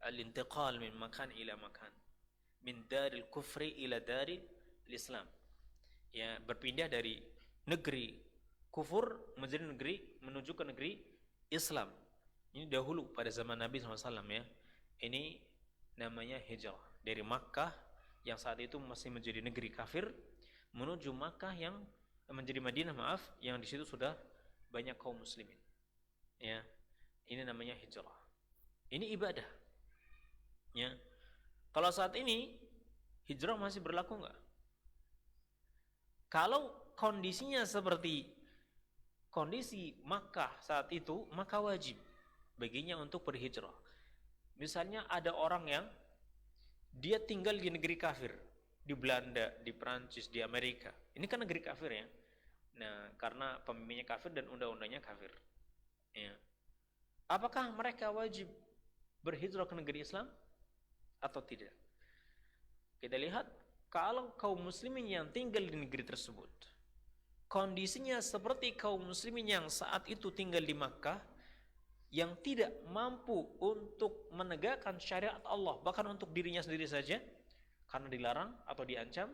al-intiqal min makan ila makan, min daril kufri ila daril Islam. Ya, berpindah dari negeri kufur menjadi negeri menuju ke negeri Islam. Ini dahulu pada zaman Nabi SAW ya. Ini namanya hijrah dari Makkah yang saat itu masih menjadi negeri kafir menuju Makkah yang menjadi Madinah, yang di situ sudah banyak kaum muslimin. Ya. Ini namanya hijrah. Ini ibadah. Ya. Kalau saat ini hijrah masih berlaku enggak? Kalau kondisinya seperti kondisi Makkah saat itu, maka wajib baginya untuk berhijrah. Misalnya ada orang yang dia tinggal di negeri kafir, di Belanda, di Perancis, di Amerika. Ini kan negeri kafir ya. Nah, karena pemimpinnya kafir dan undang-undangnya kafir. Ya. Apakah mereka wajib berhijrah ke negeri Islam atau tidak? Kita lihat, kalau kaum muslimin yang tinggal di negeri tersebut kondisinya seperti kaum muslimin yang saat itu tinggal di Makkah, yang tidak mampu untuk menegakkan syariat Allah, bahkan untuk dirinya sendiri saja karena dilarang atau diancam,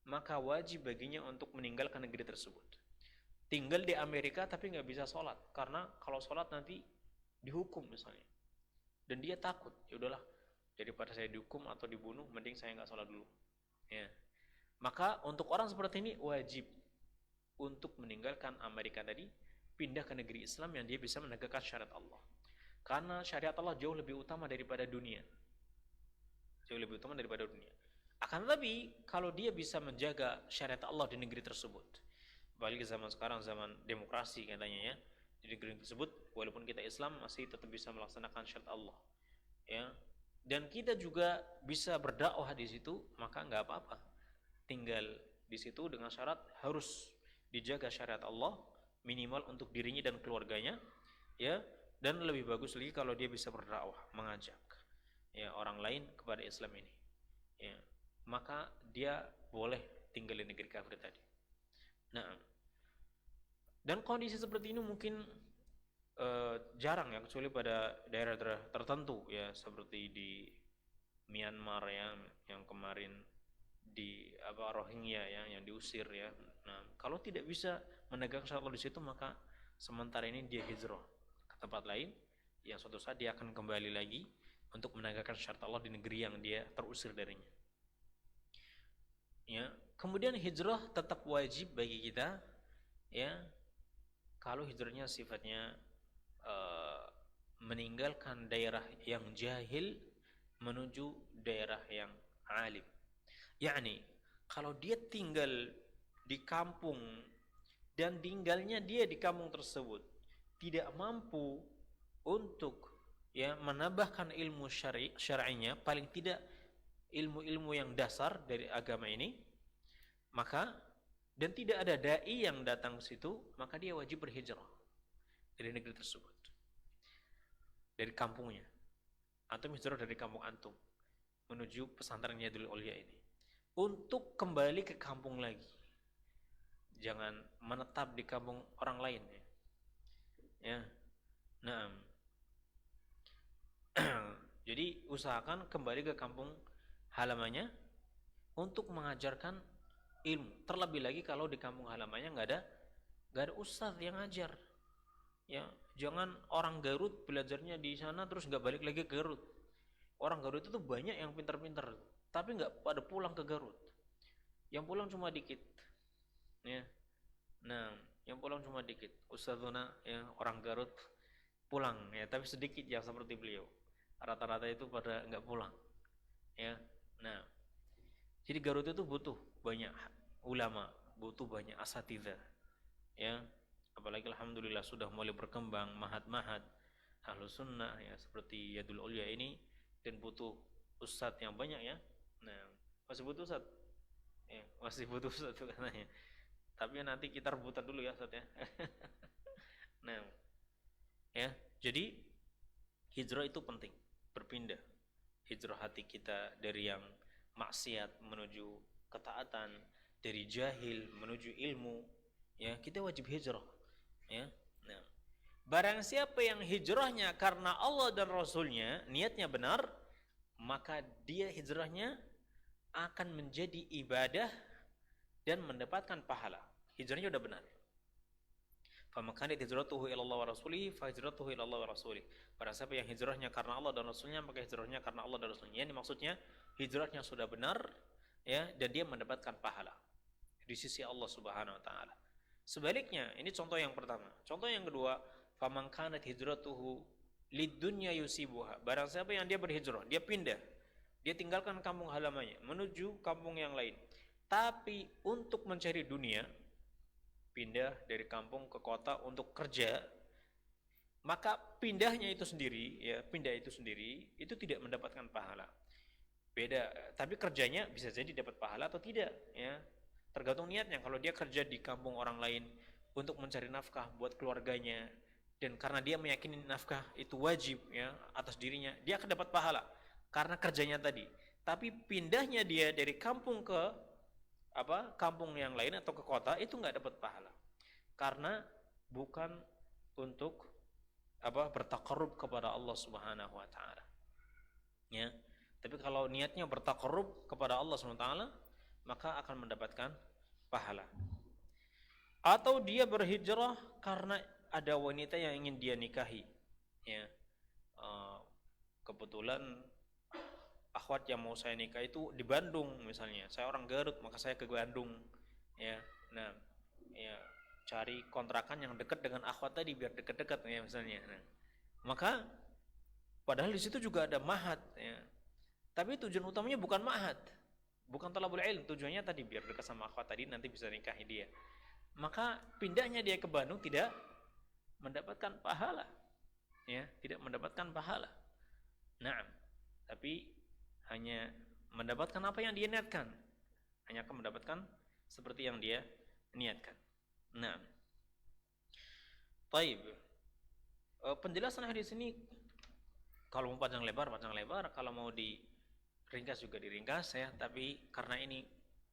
maka wajib baginya untuk meninggalkan negeri tersebut. Tinggal di Amerika tapi nggak bisa sholat, karena kalau sholat nanti dihukum misalnya, dan dia takut, ya udahlah, daripada saya dihukum atau dibunuh, mending saya nggak sholat dulu. Ya. Maka untuk orang seperti ini wajib untuk meninggalkan Amerika tadi, pindah ke negeri Islam yang dia bisa menegakkan syariat Allah. Karena syariat Allah jauh lebih utama daripada dunia. Jauh lebih utama daripada dunia. Akan tetapi kalau dia bisa menjaga syariat Allah di negeri tersebut, apalagi zaman sekarang, zaman demokrasi katanya ya, di negeri tersebut walaupun kita Islam masih tetap bisa melaksanakan syariat Allah. Ya. Dan kita juga bisa berdakwah di situ, maka nggak apa-apa. Tinggal di situ dengan syarat harus dijaga syariat Allah minimal untuk dirinya dan keluarganya, ya. Dan lebih bagus lagi kalau dia bisa berdakwah, mengajak ya orang lain kepada Islam ini. Ya. Maka dia boleh tinggal di negeri kafir tadi. Nah, dan kondisi seperti ini mungkin jarang ya, kecuali pada daerah-daerah tertentu ya, seperti di Myanmar ya, yang kemarin di Rohingya ya, yang diusir ya. Nah, kalau tidak bisa menegakkan syariat Allah di situ, maka sementara ini dia hijrah ke tempat lain yang suatu saat dia akan kembali lagi untuk menegakkan syariat Allah di negeri yang dia terusir darinya. Ya, kemudian hijrah tetap wajib bagi kita ya, kalau hijrahnya sifatnya meninggalkan daerah yang jahil menuju daerah yang alim. Yakni kalau dia tinggal di kampung dan tinggalnya dia di kampung tersebut tidak mampu untuk ya menambahkan ilmu syar'inya, paling tidak ilmu-ilmu yang dasar dari agama ini, maka dan tidak ada dai yang datang ke situ, maka dia wajib berhijrah dari negeri tersebut, dari kampungnya, atau hijrah dari kampung antum menuju pesantren Yadul Aulia ini untuk kembali ke kampung lagi. Jangan menetap di kampung orang lain ya. Ya. Nah, jadi usahakan kembali ke kampung halamannya untuk mengajarkan ilmu. Terlebih lagi kalau di kampung halamannya nggak ada ustadz yang ngajar. Ya, jangan orang Garut belajarnya di sana terus nggak balik lagi ke Garut. Orang Garut itu banyak yang pintar-pintar, tapi nggak pada pulang ke Garut. Yang pulang cuma dikit. Ya. Nah, yang pulang cuma dikit. Ustadzuna ya orang Garut pulang ya, tapi sedikit yang seperti beliau. Rata-rata itu pada nggak pulang. Ya. Nah, jadi Garut itu butuh banyak ulama, butuh banyak asatidzah. Ya. Apalagi alhamdulillah sudah mulai berkembang mahat-mahat Ahlus Sunnah ya seperti Yadul Ulya ini, dan butuh ustadz yang banyak ya. Nah, masih butuh ustadz. Ya, masih butuh ustadz katanya. Tapi nanti kita rebutan dulu ya ustadz ya. Nah, ya, jadi hijrah itu penting, berpindah. Hijrah hati kita dari yang maksiat menuju ketaatan, dari jahil menuju ilmu. Ya, kita wajib hijrah. Ya. Nah, barang siapa yang hijrahnya karena Allah dan Rasulnya, niatnya benar, maka dia hijrahnya akan menjadi ibadah dan mendapatkan pahala. Hijrahnya udah benar. Faman hijratuhu ila Allah wa rasulihi fa hijratuhu ila Allah wa rasulihi. Barang siapa yang hijrahnya karena Allah dan Rasulnya, maka hijrahnya karena Allah dan Rasulnya. Ini maksudnya hijrahnya sudah benar ya, dan dia mendapatkan pahala di sisi Allah Subhanahu wa taala. Sebaliknya, ini contoh yang pertama. Contoh yang kedua, faman kanat hijratuhu lidunya yusibuha. Barang siapa yang dia berhijrah, dia pindah, dia tinggalkan kampung halamannya menuju kampung yang lain, tapi untuk mencari dunia, pindah dari kampung ke kota untuk kerja, maka pindahnya itu sendiri, ya pindah itu sendiri, itu tidak mendapatkan pahala. Beda, tapi kerjanya bisa jadi dapat pahala atau tidak, ya. Tergantung niatnya. Kalau dia kerja di kampung orang lain untuk mencari nafkah buat keluarganya, dan karena dia meyakini nafkah itu wajib ya atas dirinya, dia akan dapat pahala karena kerjanya tadi. Tapi pindahnya dia dari kampung ke kampung yang lain atau ke kota, itu nggak dapat pahala karena bukan untuk bertaqarrub kepada Allah Subhanahu wa taala. Ya. Tapi kalau niatnya bertaqarrub kepada Allah Subhanahu wa taala, maka akan mendapatkan pahala. Atau dia berhijrah karena ada wanita yang ingin dia nikahi, ya. Kebetulan akhwat yang mau saya nikah itu di Bandung misalnya. Saya orang Garut, maka saya ke Bandung, ya. Nah, ya cari kontrakan yang dekat dengan akhwat tadi biar dekat-dekat ya misalnya. Nah, maka padahal di situ juga ada mahat, ya. Tapi tujuan utamanya bukan mahat, bukan talabul ilm, tujuannya tadi biar dekat sama akhwat tadi, nanti bisa nikahi dia. Maka pindahnya dia ke Bandung tidak mendapatkan pahala, ya, tidak mendapatkan pahala. Nah, tapi hanya mendapatkan apa yang dia niatkan, hanya akan mendapatkan seperti yang dia niatkan. Nah, taib. Penjelasan hadis ini kalau mau panjang lebar, kalau mau diringkas juga diringkas ya. Tapi karena ini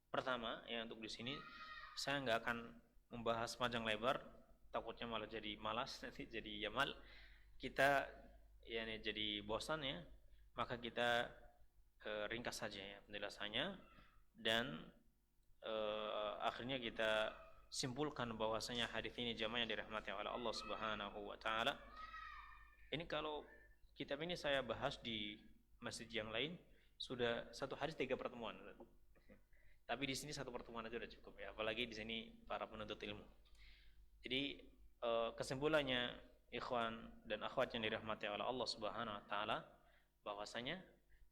pertama ya untuk di sini, saya nggak akan membahas panjang lebar, takutnya malah jadi malas nanti jadi yamal kita ya nih, jadi bosan ya. Maka kita ringkas saja ya penjelasannya, dan akhirnya kita simpulkan bahwasanya hadis ini jamaah yang dirahmati oleh Allah Subhanahu wa taala. Ini kalau kitab ini saya bahas di masjid yang lain sudah satu hadis 3 pertemuan. Tapi di sini 1 pertemuan aja udah cukup ya, apalagi di sini para penuntut ilmu. Jadi kesimpulannya ikhwan dan akhwat yang dirahmati oleh Allah Subhanahu wa taala, bahwasanya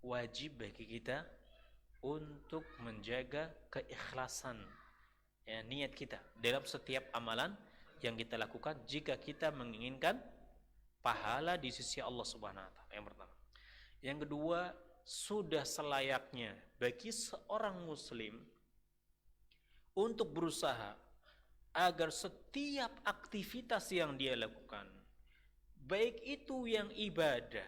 wajib bagi kita untuk menjaga keikhlasan ya, niat kita dalam setiap amalan yang kita lakukan jika kita menginginkan pahala di sisi Allah Subhanahu wa taala. Yang pertama. Yang kedua, sudah selayaknya bagi seorang muslim untuk berusaha agar setiap aktivitas yang dia lakukan, baik itu yang ibadah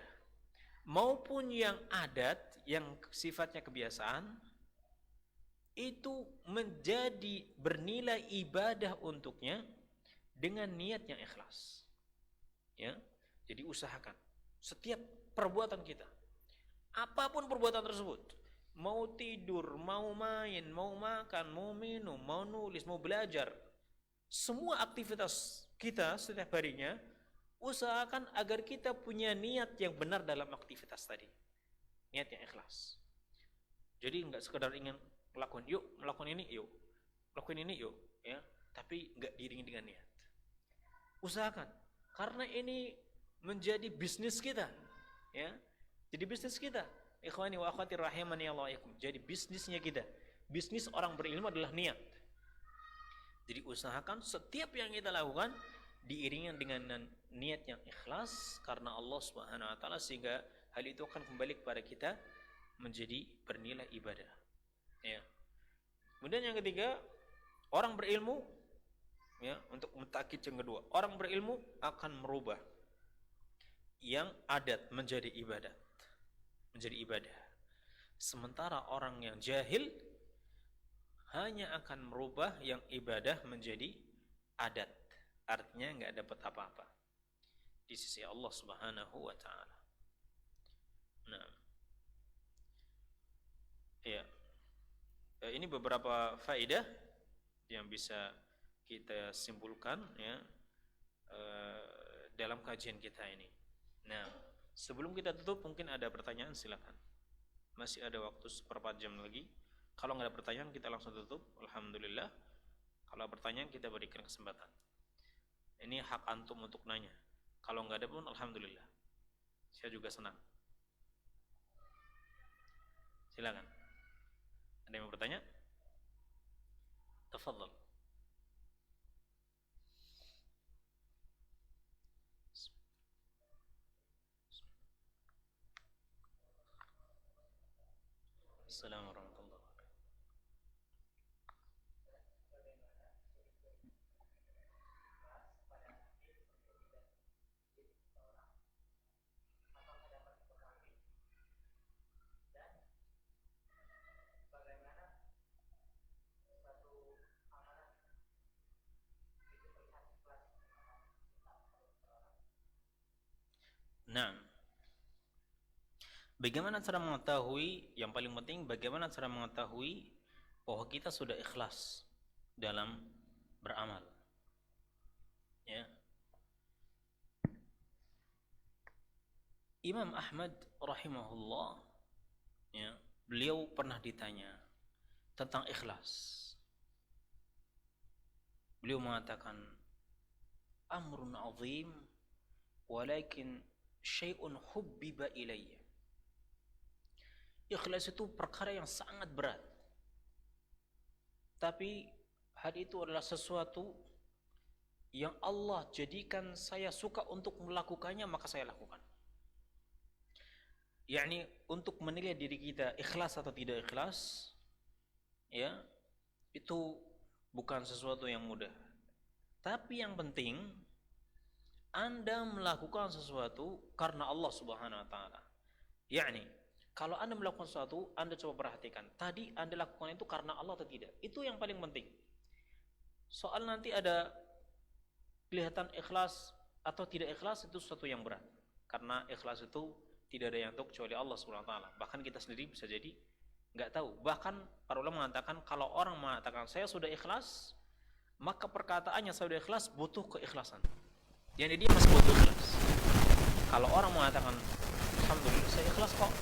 maupun yang adat, yang sifatnya kebiasaan, itu menjadi bernilai ibadah untuknya dengan niat yang ikhlas. Ya, jadi usahakan setiap perbuatan kita, apapun perbuatan tersebut, mau tidur, mau main, mau makan, mau minum, mau nulis, mau belajar, semua aktivitas kita setiap harinya, usahakan agar kita punya niat yang benar dalam aktivitas tadi, niat yang ikhlas. Jadi nggak sekedar ingin melakukan, yuk melakukan ini, yuk lakuin ini, yuk, ya, tapi nggak diiringi dengan niat. Usahakan, karena ini menjadi bisnis kita, ya, jadi bisnis kita. Ikhwani wa akhwati rahimani Allah yakum. Jadi bisnisnya kita, bisnis orang berilmu adalah niat. Jadi usahakan setiap yang kita lakukan diiringi dengan niat yang ikhlas karena Allah Subhanahu wa taala, sehingga hal itu akan kembali kepada kita menjadi bernilai ibadah. Ya. Kemudian yang ketiga, orang berilmu, ya, untuk mentakkid yang kedua, orang berilmu akan merubah yang adat menjadi ibadat, menjadi ibadah. Sementara orang yang jahil hanya akan merubah yang ibadah menjadi adat. Artinya nggak dapat apa-apa di sisi Allah Subhanahu wa taala. Nah, ya, ini beberapa faedah yang bisa kita simpulkan, ya, dalam kajian kita ini. Nah, sebelum kita tutup mungkin ada pertanyaan, silakan. Masih ada waktu seperempat jam lagi. Kalau nggak ada pertanyaan kita langsung tutup. Alhamdulillah. Kalau ada pertanyaan kita berikan kesempatan. Ini hak antum untuk nanya. Kalau nggak ada pun alhamdulillah. Saya juga senang. Silakan. Ada yang mau bertanya? Tafadhal. Assalamualaikum warahmatullahi wabarakatuh. Nah, bagaimana cara mengetahui, yang paling penting bagaimana cara mengetahui bahwa kita sudah ikhlas dalam beramal, ya. Imam Ahmad rahimahullah, ya, beliau pernah ditanya tentang ikhlas. Beliau mengatakan, amrun azim walakin syai'un hubbiba ilayya. Ikhlas itu perkara yang sangat berat, tapi hal itu adalah sesuatu yang Allah jadikan saya suka untuk melakukannya, maka saya lakukan. yakni untuk menilai diri kita ikhlas atau tidak ikhlas, ya, itu bukan sesuatu yang mudah. Tapi yang penting Anda melakukan sesuatu karena Allah Subhanahu wa taala. Yakni kalau Anda melakukan sesuatu, Anda coba perhatikan, tadi Anda lakukan itu karena Allah atau tidak. Itu yang paling penting. Soal nanti ada kelihatan ikhlas atau tidak ikhlas, itu sesuatu yang berat. Karena ikhlas itu tidak ada yang tahu kecuali Allah Subhanahu wa taala. Bahkan kita sendiri bisa jadi nggak tahu. Bahkan para ulama mengatakan kalau orang mengatakan saya sudah ikhlas, maka perkataannya saya sudah ikhlas butuh keikhlasan. Jadi dia masih butuh ikhlas. Kalau orang mengatakan alhamdulillah saya ikhlas kok,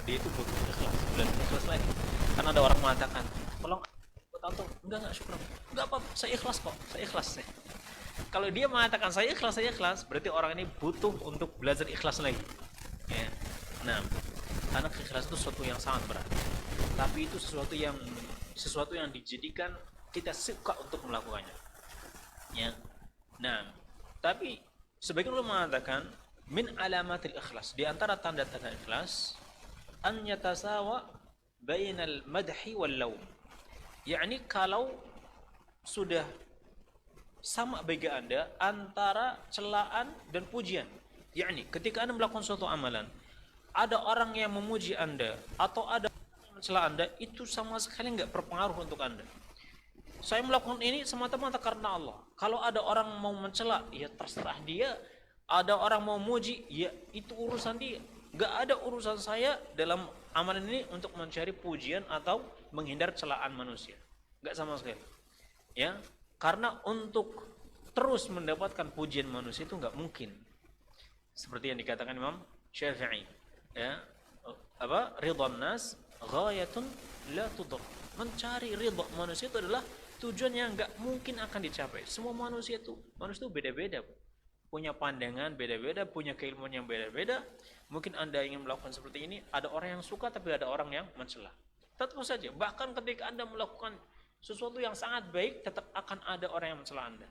dia itu butuh ikhlas, dan ikhlas lagi. Karena ada orang mengatakan tolong buat antum, enggak syukur, enggak apa, saya ikhlas kok, saya ikhlas. Kalau dia mengatakan saya ikhlas, berarti orang ini butuh untuk belajar ikhlas lagi. Ya. Nah, karena keikhlasan itu sesuatu yang sangat berat. Tapi itu sesuatu yang dijadikan kita suka untuk melakukannya. Ya. Nah, tapi sebagian ulama mengatakan min alamatil ikhlas, di antara tanda-tanda ikhlas an yatasawa bainal madhi wal laum. Yakni kalau sudah sama bagi Anda antara celaan dan pujian. Yakni ketika Anda melakukan suatu amalan, ada orang yang memuji Anda atau ada orang yang mencela Anda, itu sama sekali enggak berpengaruh untuk Anda. Saya melakukan ini semata-mata karena Allah. Kalau ada orang mau mencela, ya terserah dia. Ada orang mau muji, ya itu urusan dia. nggak ada urusan saya dalam amalan ini untuk mencari pujian atau menghindar celaan manusia, nggak sama sekali. Ya, karena untuk terus mendapatkan pujian manusia itu nggak mungkin. Seperti yang dikatakan Imam Syafi'i, ya, apa, ridwan nas ghayatun la tudar. Mencari ridha manusia itu adalah tujuan yang nggak mungkin akan dicapai. Semua manusia itu beda-beda, punya pandangan beda-beda, punya keilmuan yang beda-beda. Mungkin Anda ingin melakukan seperti ini, ada orang yang suka tapi ada orang yang mencela. Tetap saja, bahkan ketika Anda melakukan sesuatu yang sangat baik, tetap akan ada orang yang mencela Anda.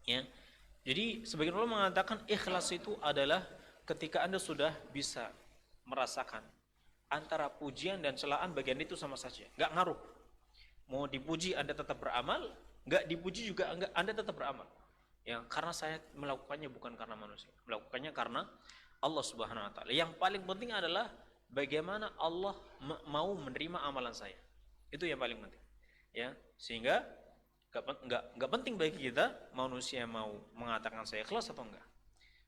Ya. Jadi sebagian ulama mengatakan ikhlas itu adalah ketika Anda sudah bisa merasakan antara pujian dan celaan, bagian itu sama saja, nggak ngaruh. Mau dipuji Anda tetap beramal, nggak dipuji juga Anda tetap beramal. Ya, karena saya melakukannya bukan karena manusia, melakukannya karena Allah Subhanahu wa taala. Yang paling penting adalah bagaimana Allah mau menerima amalan saya. Itu yang paling penting. Ya, sehingga enggak penting bagi kita manusia mau mengatakan saya ikhlas atau enggak.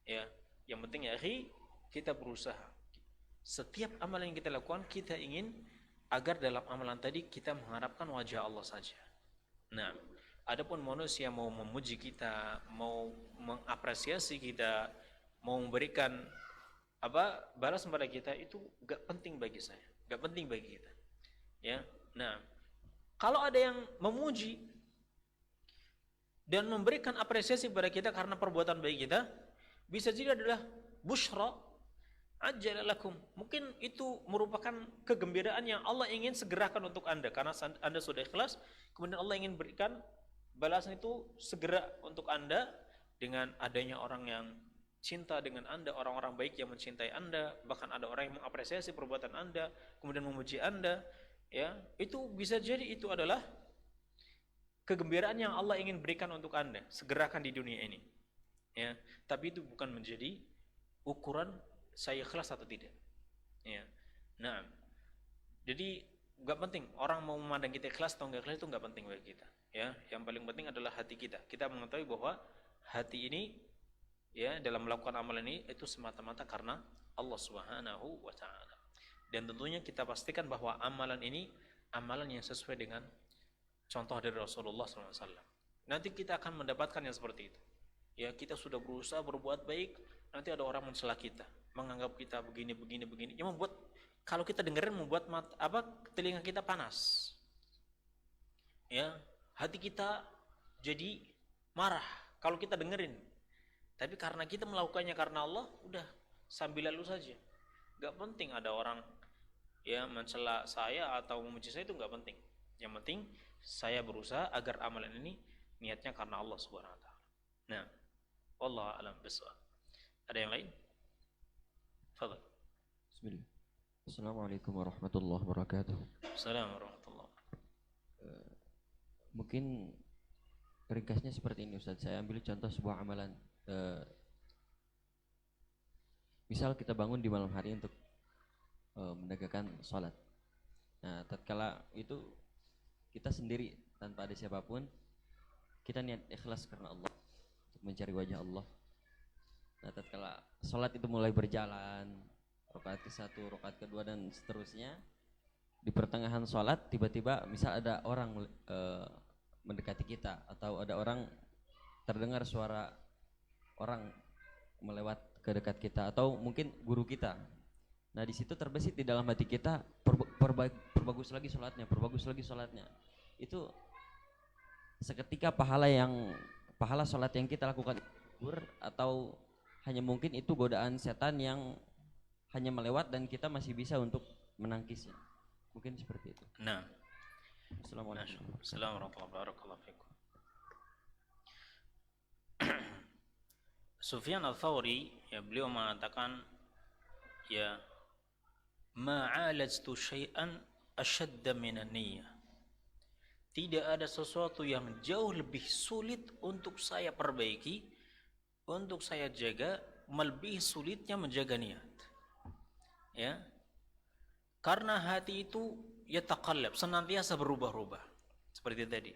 Ya, yang penting ya kita berusaha. Setiap amalan yang kita lakukan, kita ingin agar dalam amalan tadi kita mengharapkan wajah Allah saja. Nah, adapun manusia mau memuji kita, mau mengapresiasi kita, mau memberikan balas kepada kita, itu enggak penting bagi saya, enggak penting bagi kita. Ya. Nah, kalau ada yang memuji dan memberikan apresiasi kepada kita karena perbuatan baik kita, bisa jadi adalah busyra ajjalalakum. Mungkin itu merupakan kegembiraan yang Allah ingin segerakan untuk Anda karena Anda sudah ikhlas, kemudian Allah ingin berikan balasan itu segera untuk Anda dengan adanya orang yang cinta dengan Anda, orang-orang baik yang mencintai Anda, bahkan ada orang yang mengapresiasi perbuatan Anda, kemudian memuji Anda, ya, itu bisa jadi itu adalah kegembiraan yang Allah ingin berikan untuk Anda, segerakan di dunia ini. Ya, tapi itu bukan menjadi ukuran saya ikhlas atau tidak. Ya. Nah, jadi nggak penting orang mau memandang kita ikhlas atau nggak ikhlas, itu nggak penting bagi kita. Ya, yang paling penting adalah hati kita. Kita mengetahui bahwa hati ini, ya, dalam melakukan amalan ini itu semata-mata karena Allah Subhanahu wa taala. Dan tentunya kita pastikan bahwa amalan ini amalan yang sesuai dengan contoh dari Rasulullah SAW. Nanti kita akan mendapatkan yang seperti itu. Ya, kita sudah berusaha berbuat baik, nanti ada orang mencela kita, menganggap kita begini. Yang membuat, kalau kita dengerin, membuat telinga kita panas. Ya, hati kita jadi marah kalau kita dengerin. Tapi karena kita melakukannya karena Allah, udah sambil lalu saja. Gak penting ada orang ya mencela saya atau memuji saya, itu gak penting. Yang penting saya berusaha agar amalan ini niatnya karena Allah Subhanahu wa taala. Nah, wallahu a'lam bishawab. Ada yang lain? Fadhal. Bismillah. Assalamualaikum warahmatullahi wabarakatuh. Assalamualaikum warahmatullahi wabarakatuh. Mungkin ringkasnya seperti ini Ustaz. Saya ambil contoh sebuah amalan. Misal kita bangun di malam hari untuk menegakkan sholat. Nah, tatkala itu kita sendiri tanpa ada siapapun, kita niat ikhlas karena Allah, untuk mencari wajah Allah. Nah, tatkala sholat itu mulai berjalan, rakaat ke-1, rakaat kedua dan seterusnya, di pertengahan sholat tiba-tiba misal ada orang mendekati kita, atau ada orang, terdengar suara orang melewat ke dekat kita, atau mungkin guru kita. Nah, di situ terbesit di dalam hati kita, perbagus lagi sholatnya. Itu seketika pahala sholat yang kita lakukan atau hanya mungkin itu godaan setan yang hanya melewat dan kita masih bisa untuk menangkisnya. Mungkin seperti itu. Nah, Assalamualaikum. Assalamualaikum warahmatullahi wabarakatuh. Sufyan al-Thawri, ya, beliau mengatakan, ya, ma'alajtu syai'an ashadda minan niyyah. Tidak ada sesuatu yang jauh lebih sulit untuk saya perbaiki, untuk saya jaga, melebihi sulitnya menjaga niat. Ya. Karena hati itu yataqallab, senantiasa berubah-ubah. Seperti tadi.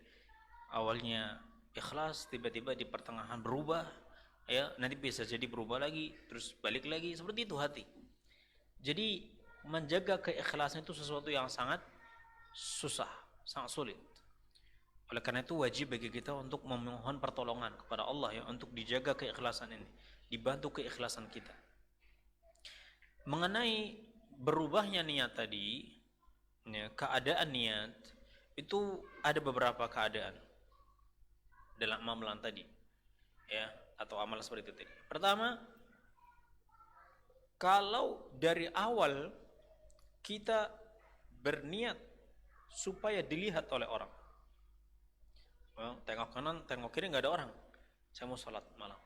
Awalnya ikhlas, tiba-tiba di pertengahan berubah, ya, nanti bisa jadi berubah lagi, terus balik lagi, seperti itu hati. Jadi menjaga keikhlasan itu sesuatu yang sangat susah, sangat sulit. Oleh karena itu wajib bagi kita untuk memohon pertolongan kepada Allah ya, untuk dijaga keikhlasan ini, dibantu keikhlasan kita. Mengenai berubahnya niat tadi, ya, keadaan niat itu ada beberapa keadaan dalam amalan tadi, ya, atau amal seperti itu tadi. Pertama, kalau dari awal kita berniat supaya dilihat oleh orang, tengok kanan, tengok kiri nggak ada orang, saya mau sholat malam,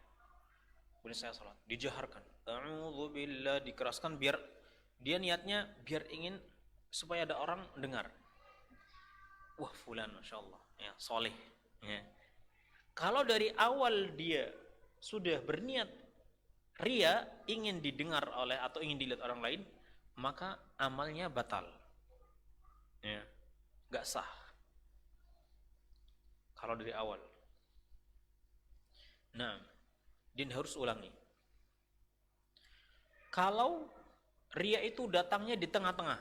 kemudian saya sholat, dijaharkan, a'udzubillah, dikeraskan, biar dia niatnya biar ingin supaya ada orang dengar, wah fulan masya Allah ya soleh ya. Kalau dari awal dia sudah berniat ria, ingin didengar oleh atau ingin dilihat orang lain, maka amalnya batal ya, nggak sah kalau dari awal. Nah, din harus ulangi. Kalau ria itu datangnya di tengah-tengah,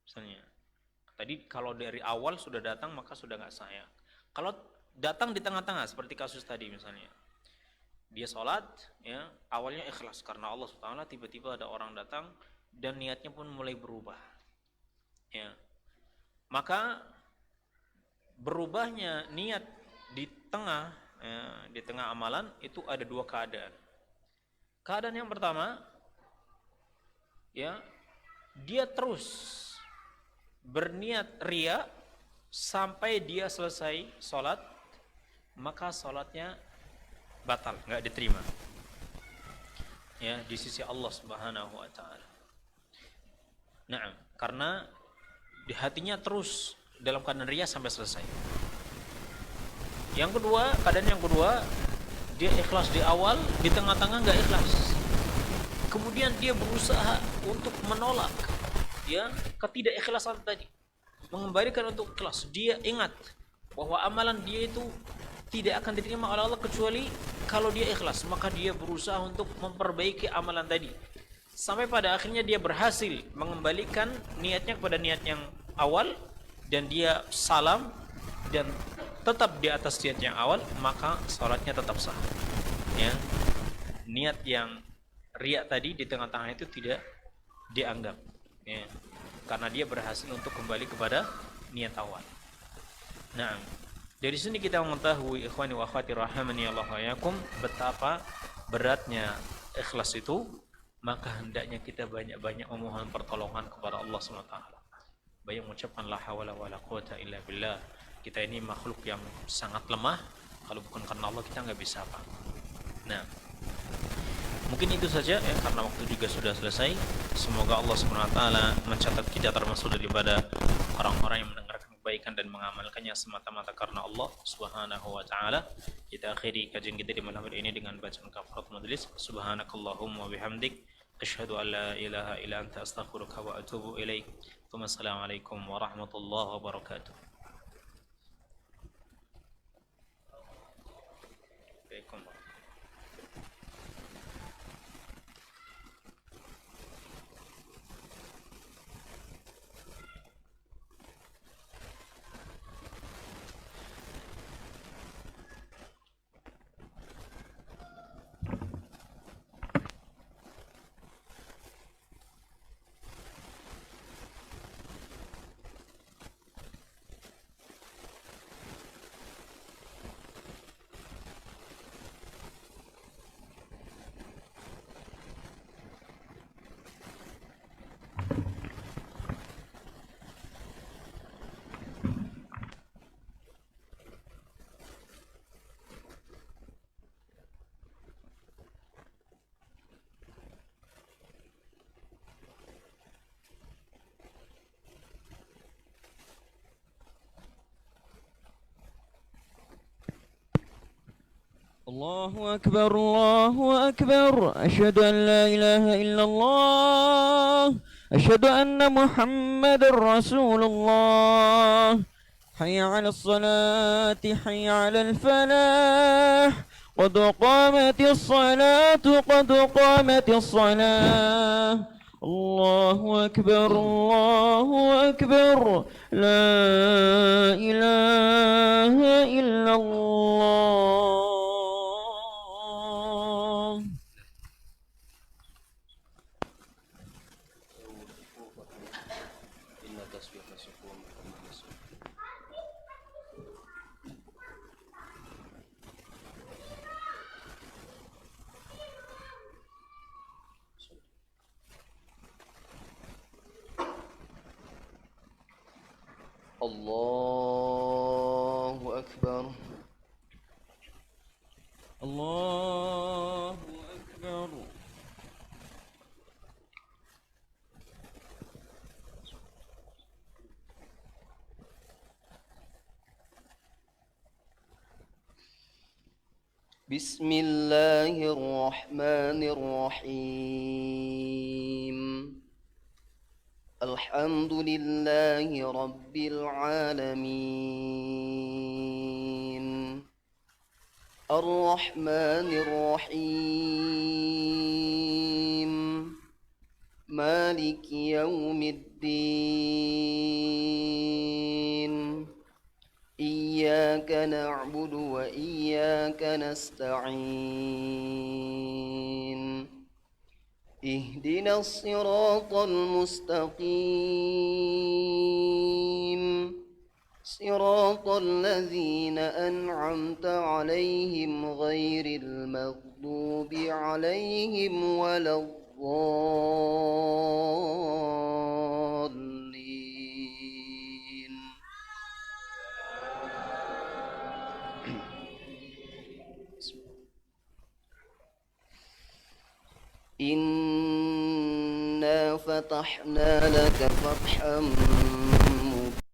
misalnya tadi kalau dari awal sudah datang maka sudah nggak sah ya. Kalau datang di tengah-tengah seperti kasus tadi, misalnya dia sholat ya, awalnya ikhlas karena Allah SWT, tiba-tiba ada orang datang dan niatnya pun mulai berubah ya, maka berubahnya niat di tengah ya, di tengah amalan itu ada dua keadaan. Keadaan yang pertama ya, dia terus berniat ria sampai dia selesai sholat, maka sholatnya batal, nggak diterima ya di sisi Allah Subhanahu wa taala. Nah, karena di hatinya terus dalam keadaan ria sampai selesai. Yang kedua, keadaan yang kedua, dia ikhlas di awal, di tengah-tengah nggak ikhlas. Kemudian dia berusaha untuk menolak ya ketidakikhlasan tadi, mengembalikan untuk ikhlas. Dia ingat bahwa amalan dia itu tidak akan diterima oleh Allah kecuali kalau dia ikhlas, maka dia berusaha untuk memperbaiki amalan tadi sampai pada akhirnya dia berhasil mengembalikan niatnya kepada niat yang awal dan dia salam dan tetap di atas niat yang awal, maka sholatnya tetap sah ya. Niat yang riya tadi di tengah-tengah itu tidak dianggap ya, karena dia berhasil untuk kembali kepada niat awal. Nah, dari sini kita mengetahui ikhwani wa akhwati rahimani Allah wa yakum, betapa beratnya ikhlas itu, maka hendaknya kita banyak-banyak memohon pertolongan kepada Allah SWT. Banyak mengucapkan la hawla wala quwata illa billah. Kita ini makhluk yang sangat lemah, kalau bukan karena Allah kita nggak bisa apa. Nah, mungkin itu saja ya, karena waktu juga sudah selesai. Semoga Allah SWT mencatat kita termasuk daripada orang-orang yang mendengarkan kebaikan dan mengamalkannya semata-mata karena Allah Subhanahu wa taala. Kita akhiri kajian kita di malam hari ini dengan bacaan kafaratul majlis. Subhanakallahumma wa bihamdik, asyhadu an la ilaha illa anta, astaghfiruka wa atubu ilaik. Wassalamualaikum warahmatullahi wabarakatuh. Waalaikumsalam. الله أكبر الله أكبر، أشهد أن لا إله إلا الله، أشهد أن محمد رسول الله. حي على الصلاة حي على الفلاح، قد قامت الصلاة قد قامت الصلاة. الله أكبر الله أكبر لا إله إلا الله. الله أكبر الله أكبر. بسم الله الرحمن الرحيم الحمد لله رب العالمين الرحمن الرحيم مالك يوم الدين إياك نعبد وإياك نستعين اهدنا الصراط المستقيم صراط الذين أنعمت عليهم غير المغضوب عليهم ولا الضالين. إنا فتحنا لك فتحا